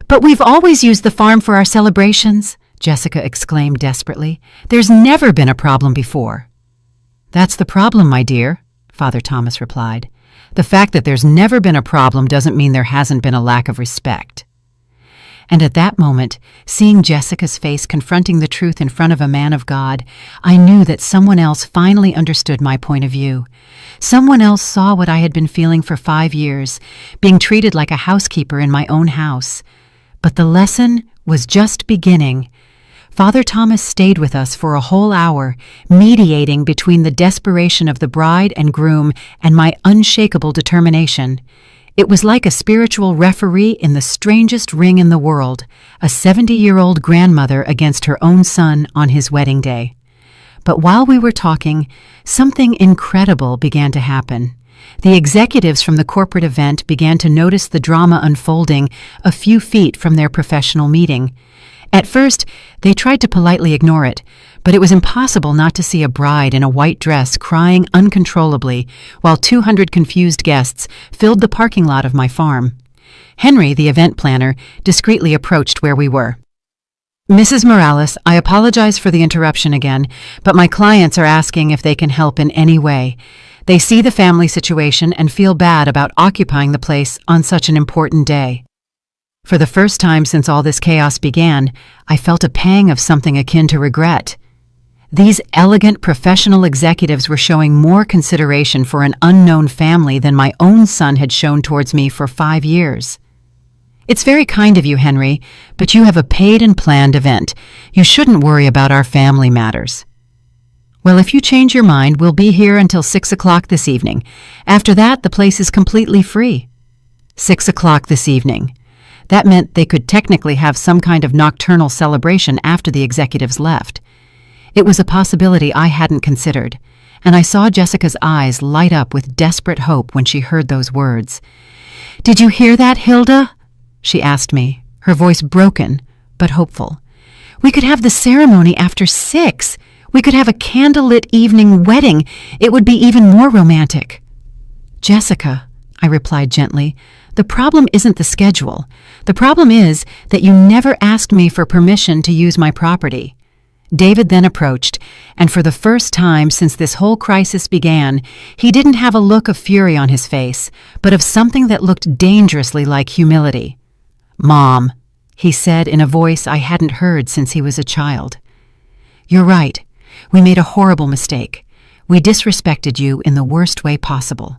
But we've always used the farm for our celebrations, Jessica exclaimed desperately. There's never been a problem before. That's the problem, my dear, Father Thomas replied. The fact that there's never been a problem doesn't mean there hasn't been a lack of respect. And at that moment, seeing Jessica's face confronting the truth in front of a man of God, I knew that someone else finally understood my point of view. Someone else saw what I had been feeling for 5 years, being treated like a housekeeper in my own house. But the lesson was just beginning. Father Thomas stayed with us for a whole hour, mediating between the desperation of the bride and groom and my unshakable determination. It was like a spiritual referee in the strangest ring in the world, a 70-year-old grandmother against her own son on his wedding day. But while we were talking, something incredible began to happen. The executives from the corporate event began to notice the drama unfolding a few feet from their professional meeting. At first, they tried to politely ignore it, but it was impossible not to see a bride in a white dress crying uncontrollably while 200 confused guests filled the parking lot of my farm. Henry, the event planner, discreetly approached where we were. "Mrs. Morales, I apologize for the interruption again, but my clients are asking if they can help in any way. They see the family situation and feel bad about occupying the place on such an important day." For the first time since all this chaos began, I felt a pang of something akin to regret. These elegant professional executives were showing more consideration for an unknown family than my own son had shown towards me for 5 years. "It's very kind of you, Henry, but you have a paid and planned event. You shouldn't worry about our family matters." "Well, if you change your mind, we'll be here until 6 o'clock this evening. After that, the place is completely free." 6 o'clock this evening. That meant they could technically have some kind of nocturnal celebration after the executives left. It was a possibility I hadn't considered, and I saw Jessica's eyes light up with desperate hope when she heard those words. "Did you hear that, Hilda?" she asked me, her voice broken but hopeful. "We could have the ceremony after 6. We could have a candlelit evening wedding. It would be even more romantic." "Jessica," I replied gently, "the problem isn't the schedule. The problem is that you never asked me for permission to use my property." David then approached, and for the first time since this whole crisis began, he didn't have a look of fury on his face, but of something that looked dangerously like humility. "Mom," he said in a voice I hadn't heard since he was a child. "You're right. We made a horrible mistake. We disrespected you in the worst way possible."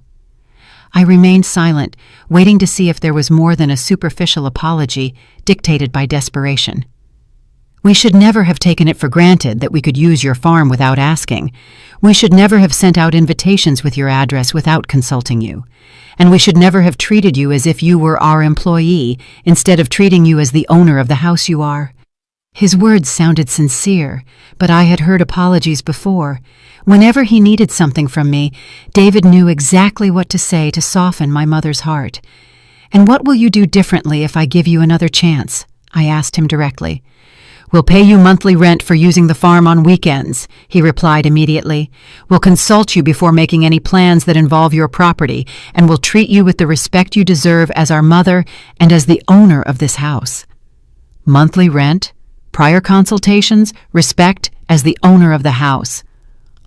I remained silent, waiting to see if there was more than a superficial apology dictated by desperation. "We should never have taken it for granted that we could use your farm without asking. We should never have sent out invitations with your address without consulting you. And we should never have treated you as if you were our employee instead of treating you as the owner of the house you are." His words sounded sincere, but I had heard apologies before. Whenever he needed something from me, David knew exactly what to say to soften my mother's heart. "And what will you do differently if I give you another chance?" I asked him directly. "We'll pay you monthly rent for using the farm on weekends," he replied immediately. "We'll consult you before making any plans that involve your property, and we'll treat you with the respect you deserve as our mother and as the owner of this house." Monthly rent, prior consultations, respect as the owner of the house.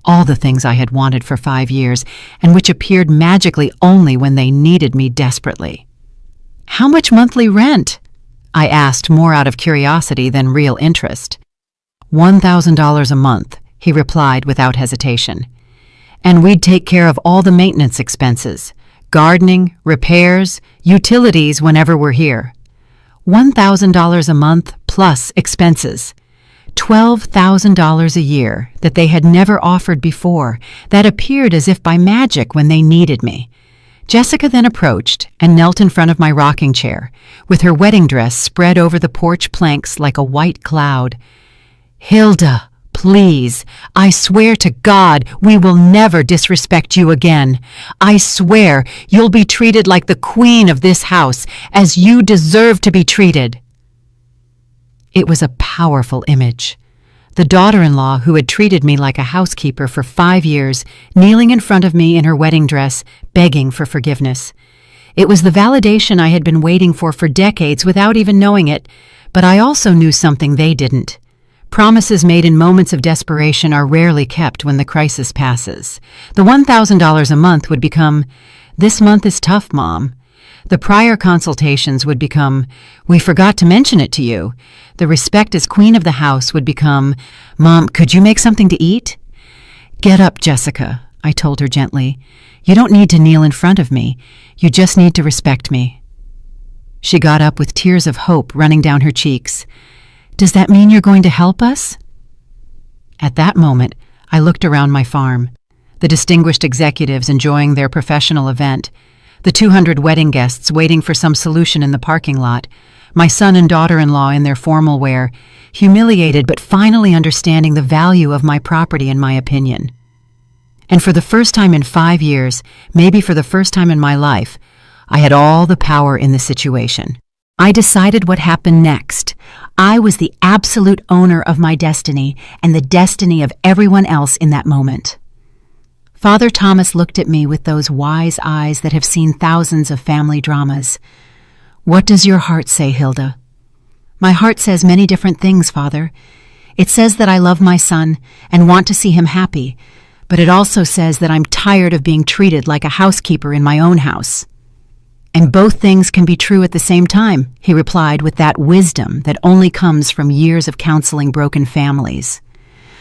All the things I had wanted for 5 years, and which appeared magically only when they needed me desperately. "How much monthly rent?" I asked, more out of curiosity than real interest. $1,000 a month, he replied without hesitation. "And we'd take care of all the maintenance expenses, gardening, repairs, utilities whenever we're here. $1,000 a month plus expenses. $12,000 a year that they had never offered before, that appeared as if by magic when they needed me. Jessica then approached and knelt in front of my rocking chair, with her wedding dress spread over the porch planks like a white cloud. "Hilda, please, I swear to God we will never disrespect you again. I swear you'll be treated like the queen of this house, as you deserve to be treated." It was a powerful image. The daughter-in-law who had treated me like a housekeeper for 5 years, kneeling in front of me in her wedding dress, begging for forgiveness. It was the validation I had been waiting for decades without even knowing it, but I also knew something they didn't. Promises made in moments of desperation are rarely kept when the crisis passes. The $1,000 a month would become, "This month is tough, Mom." The prior consultations would become, "We forgot to mention it to you." The respect as queen of the house would become, "Mom, could you make something to eat?" "Get up, Jessica," I told her gently. "You don't need to kneel in front of me. You just need to respect me." She got up with tears of hope running down her cheeks. "Does that mean you're going to help us?" At that moment, I looked around my farm. The distinguished executives enjoying their professional event, the 200 wedding guests waiting for some solution in the parking lot, my son and daughter-in-law in their formal wear, humiliated but finally understanding the value of my property and my opinion. And for the first time in 5 years, maybe for the first time in my life, I had all the power in the situation. I decided what happened next. I was the absolute owner of my destiny and the destiny of everyone else in that moment. Father Thomas looked at me with those wise eyes that have seen thousands of family dramas. "What does your heart say, Hilda?" "My heart says many different things, Father. It says that I love my son and want to see him happy, but it also says that I'm tired of being treated like a housekeeper in my own house." "And both things can be true at the same time," he replied with that wisdom that only comes from years of counseling broken families.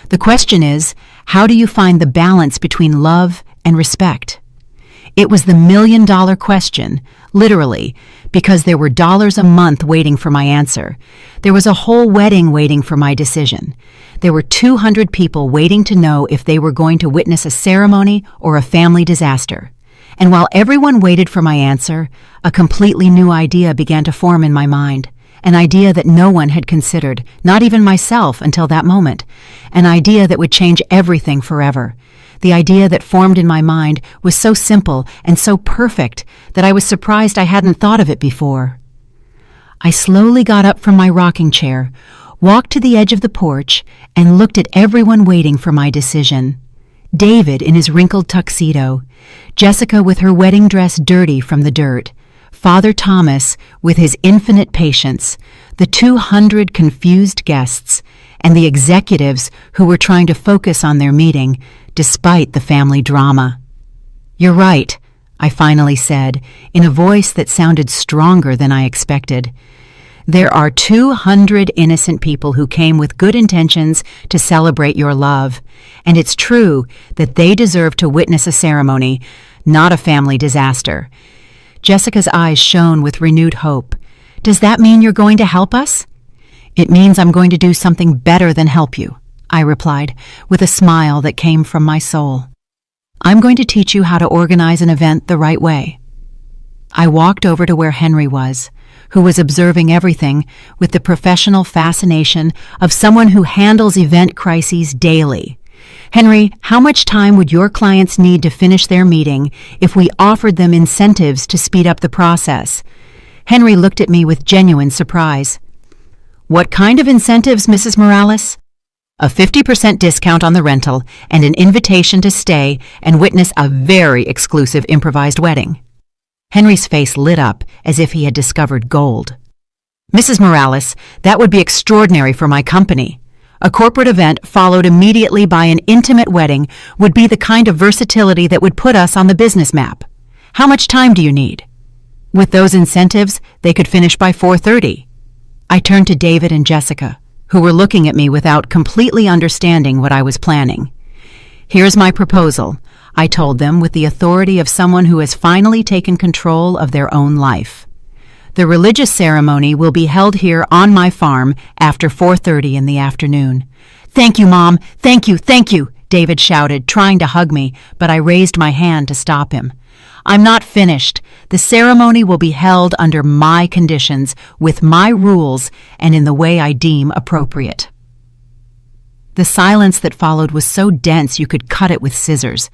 "The question is, how do you find the balance between love and respect?" It was the million-dollar question, literally, because there were dollars a month waiting for my answer. There was a whole wedding waiting for my decision. There were 200 people waiting to know if they were going to witness a ceremony or a family disaster. And while everyone waited for my answer, a completely new idea began to form in my mind. An idea that no one had considered, not even myself until that moment. An idea that would change everything forever. The idea that formed in my mind was so simple and so perfect that I was surprised I hadn't thought of it before. I slowly got up from my rocking chair, walked to the edge of the porch, and looked at everyone waiting for my decision. David in his wrinkled tuxedo, Jessica with her wedding dress dirty from the dirt, Father Thomas with his infinite patience, the 200 confused guests, and the executives who were trying to focus on their meeting despite the family drama. "You're right," I finally said, in a voice that sounded stronger than I expected. "There are 200 innocent people who came with good intentions to celebrate your love, and it's true that they deserve to witness a ceremony, not a family disaster." Jessica's eyes shone with renewed hope. "Does that mean you're going to help us?" "It means I'm going to do something better than help you," I replied, with a smile that came from my soul. "I'm going to teach you how to organize an event the right way." I walked over to where Henry was, who was observing everything with the professional fascination of someone who handles event crises daily. "Henry, how much time would your clients need to finish their meeting if we offered them incentives to speed up the process?" Henry looked at me with genuine surprise. "What kind of incentives, Mrs. Morales?" "A 50% discount on the rental and an invitation to stay and witness a very exclusive improvised wedding." Henry's face lit up as if he had discovered gold. "Mrs. Morales, that would be extraordinary for my company. A corporate event followed immediately by an intimate wedding would be the kind of versatility that would put us on the business map. How much time do you need?" "With those incentives, they could finish by 4:30. I turned to David and Jessica, who were looking at me without completely understanding what I was planning. "Here's my proposal," I told them with the authority of someone who has finally taken control of their own life. "The religious ceremony will be held here on my farm after 4:30 in the afternoon." "Thank you, Mom! Thank you! Thank you!" David shouted, trying to hug me, but I raised my hand to stop him. "I'm not finished. The ceremony will be held under my conditions, with my rules, and in the way I deem appropriate." The silence that followed was so dense you could cut it with scissors.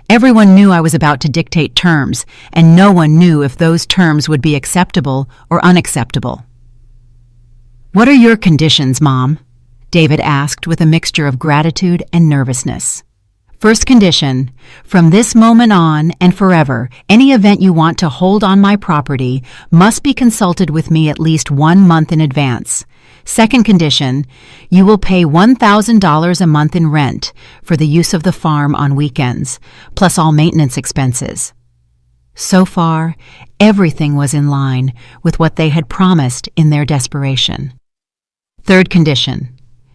Everyone knew I was about to dictate terms, and no one knew if those terms would be acceptable or unacceptable. "What are your conditions, Mom?" David asked with a mixture of gratitude and nervousness. "First condition, from this moment on and forever, any event you want to hold on my property must be consulted with me at least 1 month in advance. Second condition, you will pay $1,000 a month in rent for the use of the farm on weekends, plus all maintenance expenses." So far, everything was in line with what they had promised in their desperation. Third condition,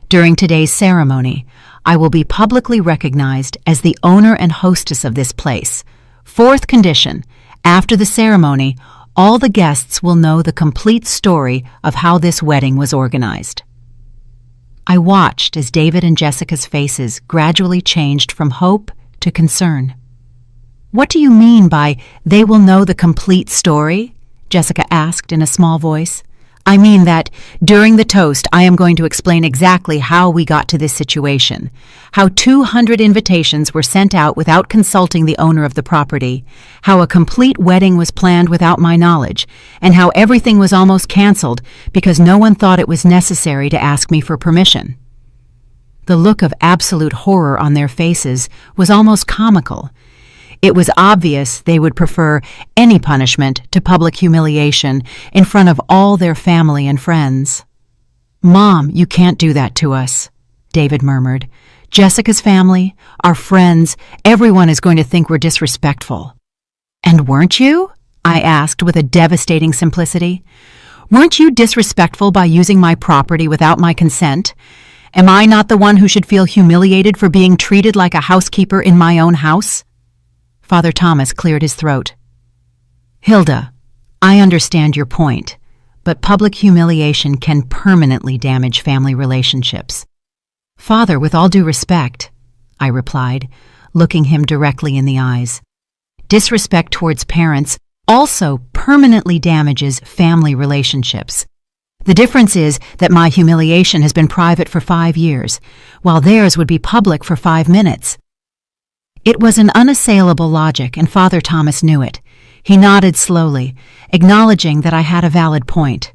during today's ceremony, I will be publicly recognized as the owner and hostess of this place. Fourth condition, after the ceremony, all the guests will know the complete story of how this wedding was organized. I watched as David and Jessica's faces gradually changed from hope to concern. "What do you mean by they will know the complete story?" Jessica asked in a small voice. I mean that during the toast, I am going to explain exactly how we got to this situation, how 200 invitations were sent out without consulting the owner of the property, how a complete wedding was planned without my knowledge, and how everything was almost canceled because no one thought it was necessary to ask me for permission. The look of absolute horror on their faces was almost comical. It was obvious they would prefer any punishment to public humiliation in front of all their family and friends. "Mom, you can't do that to us," David murmured. "Jessica's family, our friends, everyone is going to think we're disrespectful." "And weren't you?" I asked with a devastating simplicity. "Weren't you disrespectful by using my property without my consent? Am I not the one who should feel humiliated for being treated like a housekeeper in my own house?" Father Thomas cleared his throat. "Hilda, I understand your point, but public humiliation can permanently damage family relationships." "Father, with all due respect," I replied, looking him directly in the eyes, "disrespect towards parents also permanently damages family relationships. The difference is that my humiliation has been private for 5 years, while theirs would be public for 5 minutes. It was an unassailable logic, and Father Thomas knew it. He nodded slowly, acknowledging that I had a valid point.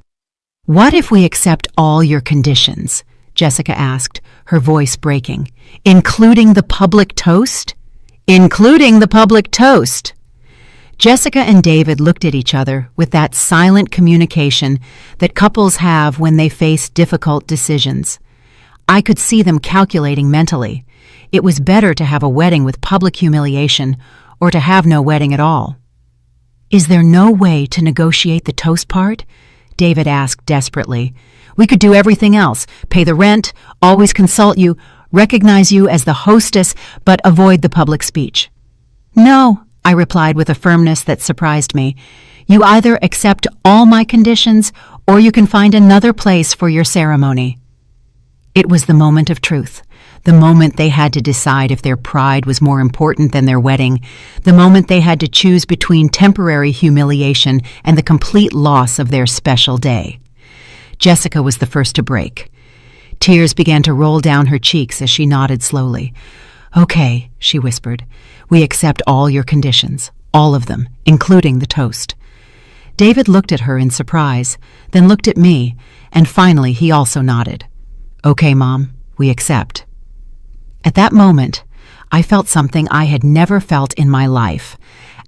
"What if we accept all your conditions?" Jessica asked, her voice breaking. "Including the public toast?" "Including the public toast!" Jessica and David looked at each other with that silent communication that couples have when they face difficult decisions. I could see them calculating mentally. It was better to have a wedding with public humiliation or to have no wedding at all. "Is there no way to negotiate the toast part?" David asked desperately. "We could do everything else, pay the rent, always consult you, recognize you as the hostess, but avoid the public speech." "No," I replied with a firmness that surprised me. "You either accept all my conditions or you can find another place for your ceremony." It was the moment of truth, the moment they had to decide if their pride was more important than their wedding, the moment they had to choose between temporary humiliation and the complete loss of their special day. Jessica was the first to break. Tears began to roll down her cheeks as she nodded slowly. "Okay," she whispered, "we accept all your conditions, all of them, including the toast." David looked at her in surprise, then looked at me, and finally he also nodded. "Okay, Mom, we accept." At that moment, I felt something I had never felt in my life.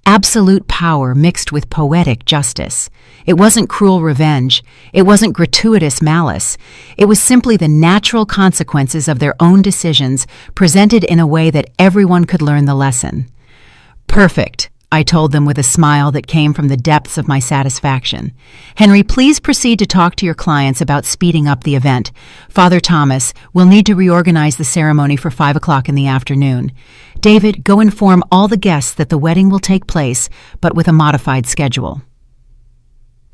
Absolute power mixed with poetic justice. It wasn't cruel revenge. It wasn't gratuitous malice. It was simply the natural consequences of their own decisions presented in a way that everyone could learn the lesson. "Perfect," I told them with a smile that came from the depths of my satisfaction. "Henry, please proceed to talk to your clients about speeding up the event. Father Thomas, we'll need to reorganize the ceremony for 5 o'clock in the afternoon. David, go inform all the guests that the wedding will take place, but with a modified schedule."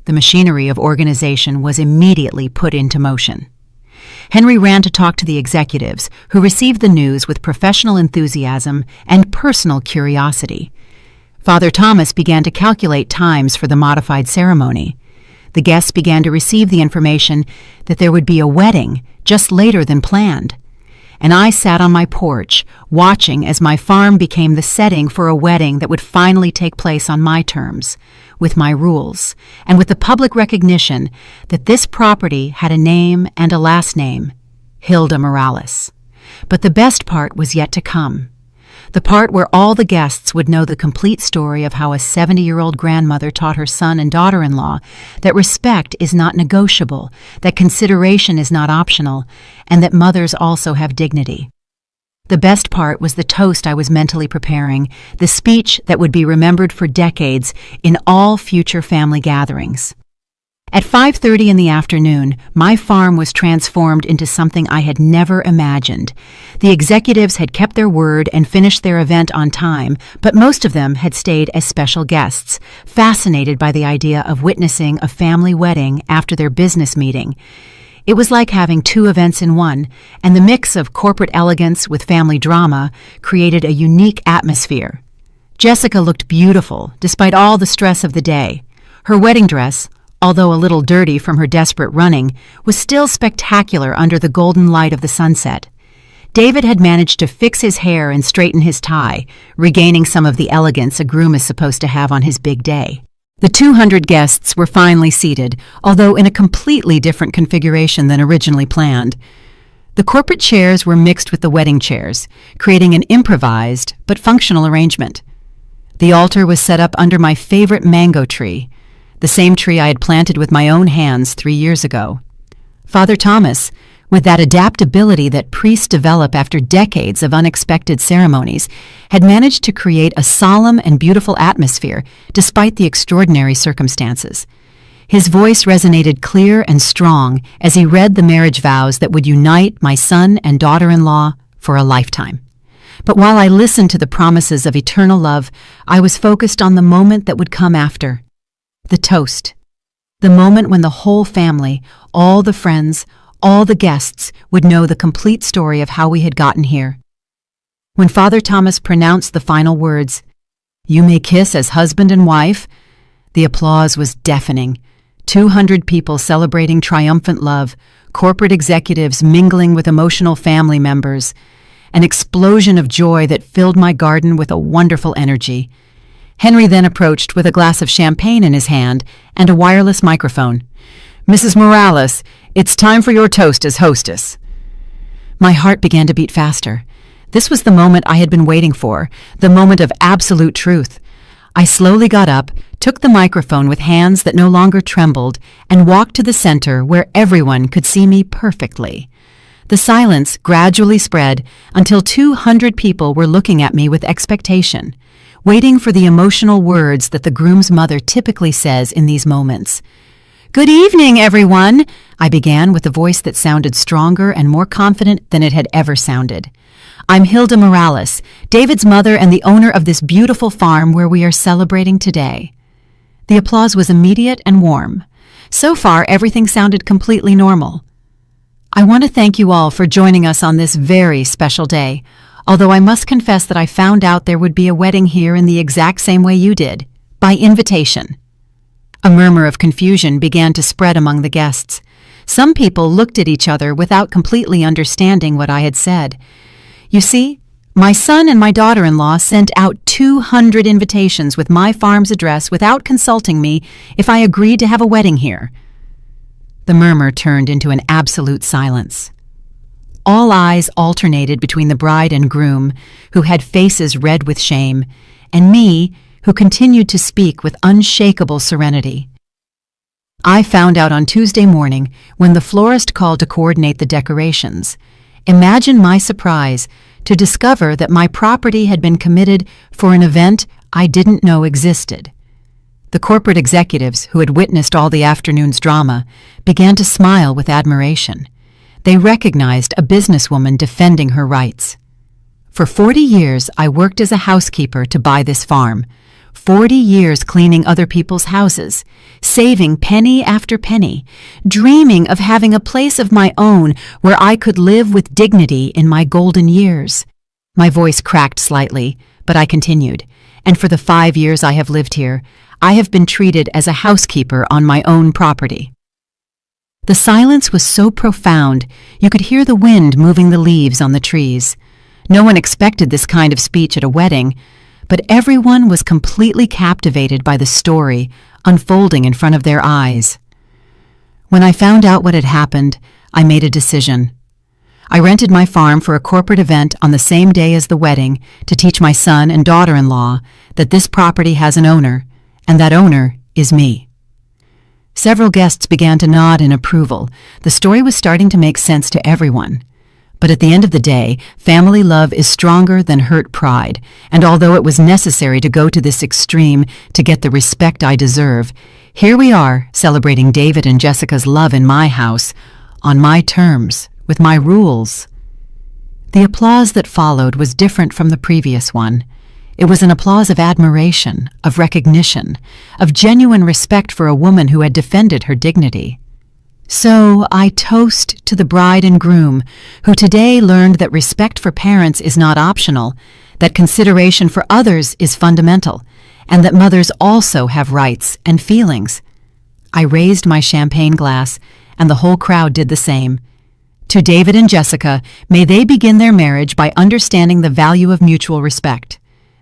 The machinery of organization was immediately put into motion. Henry ran to talk to the executives, who received the news with professional enthusiasm and personal curiosity. Father Thomas began to calculate times for the modified ceremony. The guests began to receive the information that there would be a wedding just later than planned. And I sat on my porch, watching as my farm became the setting for a wedding that would finally take place on my terms, with my rules, and with the public recognition that this property had a name and a last name, Hilda Morales. But the best part was yet to come. The part where all the guests would know the complete story of how a 70-year-old grandmother taught her son and daughter-in-law that respect is not negotiable, that consideration is not optional, and that mothers also have dignity. The best part was the toast I was mentally preparing, the speech that would be remembered for decades in all future family gatherings. At 5:30 in the afternoon, my farm was transformed into something I had never imagined. The executives had kept their word and finished their event on time, but most of them had stayed as special guests, fascinated by the idea of witnessing a family wedding after their business meeting. It was like having 2 events in one, and the mix of corporate elegance with family drama created a unique atmosphere. Jessica looked beautiful, despite all the stress of the day. Her wedding dress, although a little dirty from her desperate running, was still spectacular under the golden light of the sunset. David had managed to fix his hair and straighten his tie, regaining some of the elegance a groom is supposed to have on his big day. The 200 guests were finally seated, although in a completely different configuration than originally planned. The corporate chairs were mixed with the wedding chairs, creating an improvised but functional arrangement. The altar was set up under my favorite mango tree, the same tree I had planted with my own hands 3 years ago. Father Thomas, with that adaptability that priests develop after decades of unexpected ceremonies, had managed to create a solemn and beautiful atmosphere despite the extraordinary circumstances. His voice resonated clear and strong as he read the marriage vows that would unite my son and daughter-in-law for a lifetime. But while I listened to the promises of eternal love, I was focused on the moment that would come after. The toast. The moment when the whole family, all the friends, all the guests would know the complete story of how we had gotten here. When Father Thomas pronounced the final words, "You may kiss as husband and wife," the applause was deafening. 200 people celebrating triumphant love, corporate executives mingling with emotional family members, an explosion of joy that filled my garden with a wonderful energy. Henry then approached with a glass of champagne in his hand and a wireless microphone. "Mrs. Morales, it's time for your toast as hostess." My heart began to beat faster. This was the moment I had been waiting for, the moment of absolute truth. I slowly got up, took the microphone with hands that no longer trembled, and walked to the center where everyone could see me perfectly. The silence gradually spread until 200 people were looking at me with expectation, waiting for the emotional words that the groom's mother typically says in these moments. "Good evening, everyone," I began with a voice that sounded stronger and more confident than it had ever sounded. "I'm Hilda Morales, David's mother and the owner of this beautiful farm where we are celebrating today." The applause was immediate and warm. So far, everything sounded completely normal. "I want to thank you all for joining us on this very special day, although I must confess that I found out there would be a wedding here in the exact same way you did, by invitation." A murmur of confusion began to spread among the guests. Some people looked at each other without completely understanding what I had said. You see, my son and my daughter-in-law sent out 200 invitations with my farm's address without consulting me if I agreed to have a wedding here. The murmur turned into an absolute silence. All eyes alternated between the bride and groom, who had faces red with shame, and me, who continued to speak with unshakable serenity. I found out on Tuesday morning when the florist called to coordinate the decorations. Imagine my surprise to discover that my property had been committed for an event I didn't know existed. The corporate executives, who had witnessed all the afternoon's drama, began to smile with admiration. They recognized a businesswoman defending her rights. For 40 years, I worked as a housekeeper to buy this farm. 40 years cleaning other people's houses, saving penny after penny, dreaming of having a place of my own where I could live with dignity in my golden years. My voice cracked slightly, but I continued, and for the 5 years I have lived here, I have been treated as a housekeeper on my own property. The silence was so profound, you could hear the wind moving the leaves on the trees. No one expected this kind of speech at a wedding, but everyone was completely captivated by the story unfolding in front of their eyes. When I found out what had happened, I made a decision. I rented my farm for a corporate event on the same day as the wedding to teach my son and daughter-in-law that this property has an owner, and that owner is me. Several guests began to nod in approval. The story was starting to make sense to everyone. But at the end of the day, family love is stronger than hurt pride, and although it was necessary to go to this extreme to get the respect I deserve, here we are celebrating David and Jessica's love in my house, on my terms, with my rules. The applause that followed was different from the previous one. It was an applause of admiration, of recognition, of genuine respect for a woman who had defended her dignity. So I toast to the bride and groom, who today learned that respect for parents is not optional, that consideration for others is fundamental, and that mothers also have rights and feelings. I raised my champagne glass, and the whole crowd did the same. To David and Jessica, may they begin their marriage by understanding the value of mutual respect.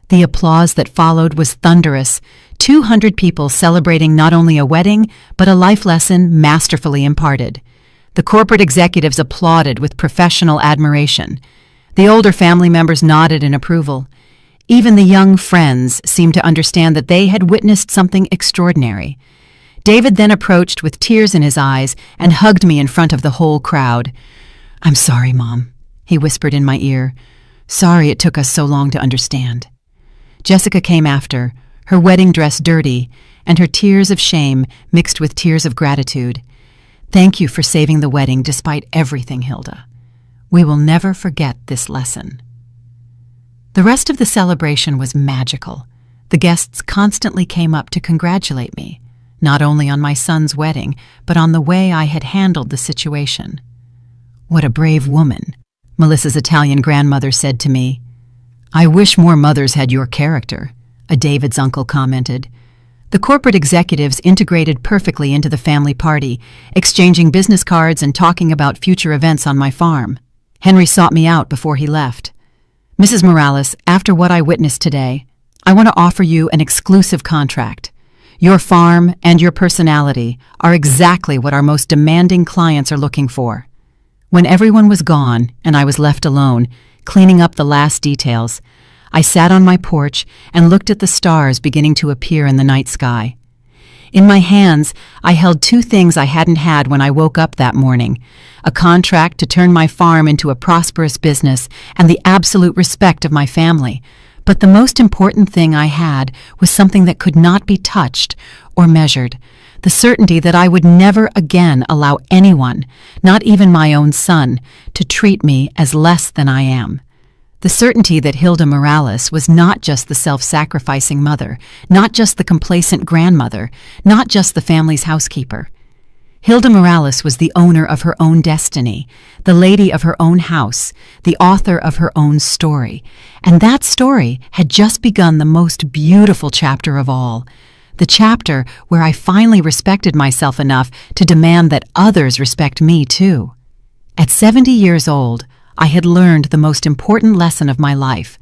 The applause that followed was thunderous, 200 people celebrating not only a wedding, but a life lesson masterfully imparted. The corporate executives applauded with professional admiration. The older family members nodded in approval. Even the young friends seemed to understand that they had witnessed something extraordinary. David then approached with tears in his eyes and hugged me in front of the whole crowd. "I'm sorry, Mom," he whispered in my ear. "Sorry it took us so long to understand." Jessica came after, her wedding dress dirty, and her tears of shame mixed with tears of gratitude. "Thank you for saving the wedding despite everything, Hilda. We will never forget this lesson." The rest of the celebration was magical. The guests constantly came up to congratulate me, not only on my son's wedding, but on the way I had handled the situation. "What a brave woman," Melissa's Italian grandmother said to me. "I wish more mothers had your character," a David's uncle commented. The corporate executives integrated perfectly into the family party, exchanging business cards and talking about future events on my farm. Henry sought me out before he left. "Mrs. Morales, after what I witnessed today, I want to offer you an exclusive contract. Your farm and your personality are exactly what our most demanding clients are looking for." When everyone was gone and I was left alone, cleaning up the last details, I sat on my porch and looked at the stars beginning to appear in the night sky. In my hands, I held two things I hadn't had when I woke up that morning: a contract to turn my farm into a prosperous business and the absolute respect of my family. But the most important thing I had was something that could not be touched or measured: the certainty that I would never again allow anyone, not even my own son, to treat me as less than I am. The certainty that Hilda Morales was not just the self-sacrificing mother, not just the complacent grandmother, not just the family's housekeeper. Hilda Morales was the owner of her own destiny, the lady of her own house, the author of her own story. And that story had just begun the most beautiful chapter of all, the chapter where I finally respected myself enough to demand that others respect me too. At 70 years old, I had learned the most important lesson of my life,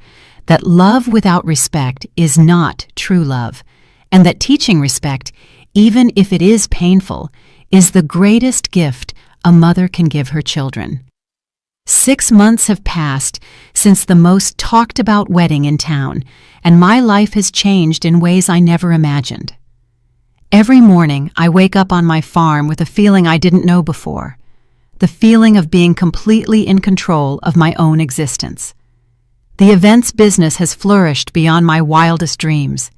that love without respect is not true love, and that teaching respect, even if it is painful, is the greatest gift a mother can give her children. 6 months have passed since the most talked about wedding in town, and my life has changed in ways I never imagined. Every morning I wake up on my farm with a feeling I didn't know before, the feeling of being completely in control of my own existence. The events business has flourished beyond my wildest dreams.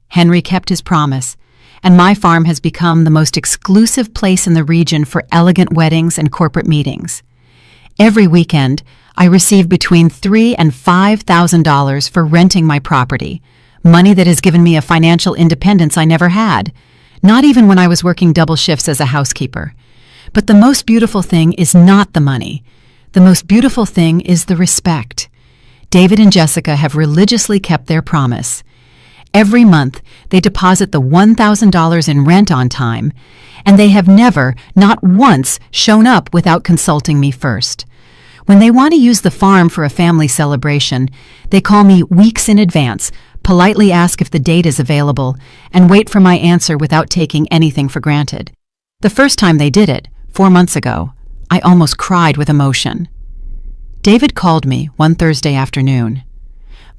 Henry kept his promise, and my farm has become the most exclusive place in the region for elegant weddings and corporate meetings. Every weekend, I receive between $3,000 and $5,000 for renting my property, money that has given me a financial independence I never had, not even when I was working double shifts as a housekeeper. But the most beautiful thing is not the money. The most beautiful thing is the respect. David and Jessica have religiously kept their promise. Every month, they deposit the $1,000 in rent on time, and they have never, not once, shown up without consulting me first. When they want to use the farm for a family celebration, they call me weeks in advance, politely ask if the date is available, and wait for my answer without taking anything for granted. The first time they did it, 4 months ago, I almost cried with emotion. David called me one Thursday afternoon.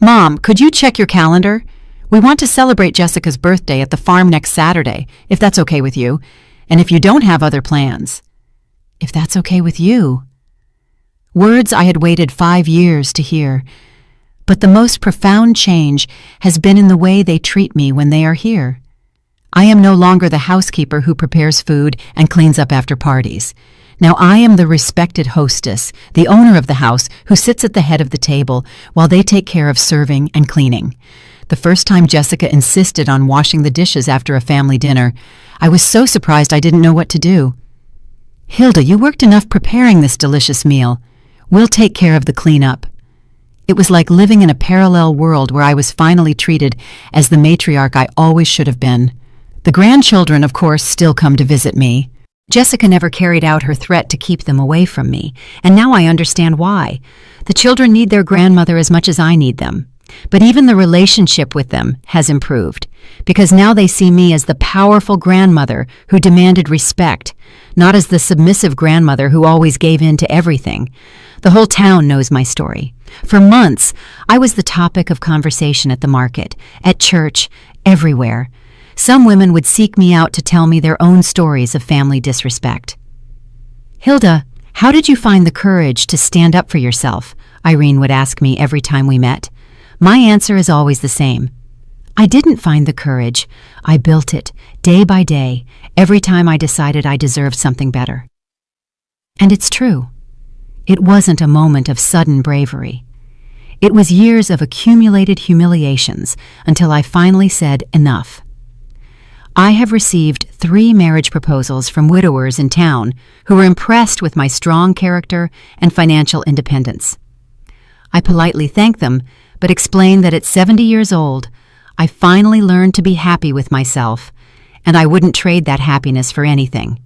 "Mom, could you check your calendar? We want to celebrate Jessica's birthday at the farm next Saturday, if that's okay with you, and if you don't have other plans." If that's okay with you. Words I had waited 5 years to hear, but the most profound change has been in the way they treat me when they are here. I am no longer the housekeeper who prepares food and cleans up after parties. Now I am the respected hostess, the owner of the house, who sits at the head of the table while they take care of serving and cleaning. The first time Jessica insisted on washing the dishes after a family dinner, I was so surprised I didn't know what to do. "Hilda, you worked enough preparing this delicious meal. We'll take care of the cleanup." It was like living in a parallel world where I was finally treated as the matriarch I always should have been. The grandchildren, of course, still come to visit me. Jessica never carried out her threat to keep them away from me, and now I understand why. The children need their grandmother as much as I need them. But even the relationship with them has improved, because now they see me as the powerful grandmother who demanded respect, not as the submissive grandmother who always gave in to everything. The whole town knows my story. For months, I was the topic of conversation at the market, at church, everywhere. Some women would seek me out to tell me their own stories of family disrespect. "Hilda, how did you find the courage to stand up for yourself?" Irene would ask me every time we met. My answer is always the same. I didn't find the courage. I built it, day by day, every time I decided I deserved something better. And it's true. It wasn't a moment of sudden bravery. It was years of accumulated humiliations until I finally said enough. I have received 3 marriage proposals from widowers in town who were impressed with my strong character and financial independence. I politely thanked them, but explained that at 70 years old, I finally learned to be happy with myself, and I wouldn't trade that happiness for anything.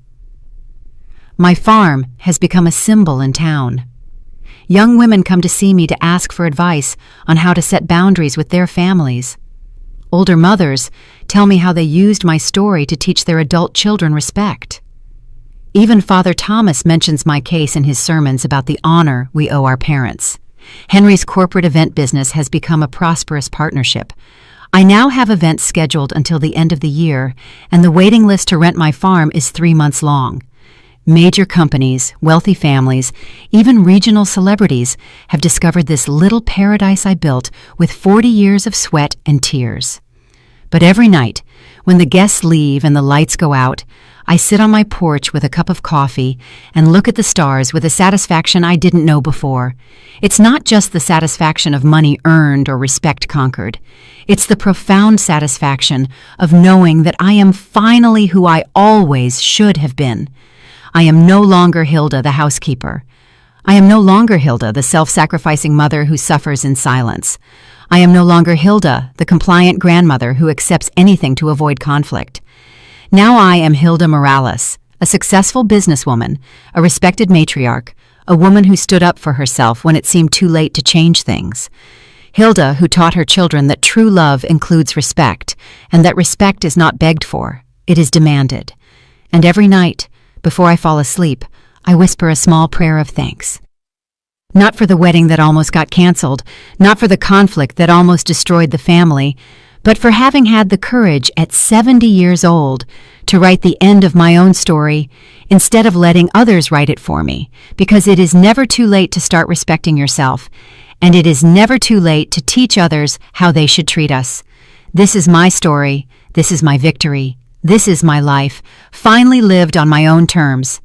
My farm has become a symbol in town. Young women come to see me to ask for advice on how to set boundaries with their families. Older mothers tell me how they used my story to teach their adult children respect. Even Father Thomas mentions my case in his sermons about the honor we owe our parents. Henry's corporate event business has become a prosperous partnership. I now have events scheduled until the end of the year, and the waiting list to rent my farm is 3 months long. Major companies, wealthy families, even regional celebrities have discovered this little paradise I built with 40 years of sweat and tears. But every night, when the guests leave and the lights go out, I sit on my porch with a cup of coffee and look at the stars with a satisfaction I didn't know before. It's not just the satisfaction of money earned or respect conquered. It's the profound satisfaction of knowing that I am finally who I always should have been. I am no longer Hilda, the housekeeper. I am no longer Hilda, the self-sacrificing mother who suffers in silence. I am no longer Hilda, the compliant grandmother who accepts anything to avoid conflict. Now I am Hilda Morales, a successful businesswoman, a respected matriarch, a woman who stood up for herself when it seemed too late to change things. Hilda, who taught her children that true love includes respect, and that respect is not begged for, it is demanded. And every night, before I fall asleep, I whisper a small prayer of thanks. Not for the wedding that almost got canceled, not for the conflict that almost destroyed the family, but for having had the courage at 70 years old to write the end of my own story instead of letting others write it for me, because it is never too late to start respecting yourself, and it is never too late to teach others how they should treat us. This is my story. This is my victory. This is my life, finally lived on my own terms.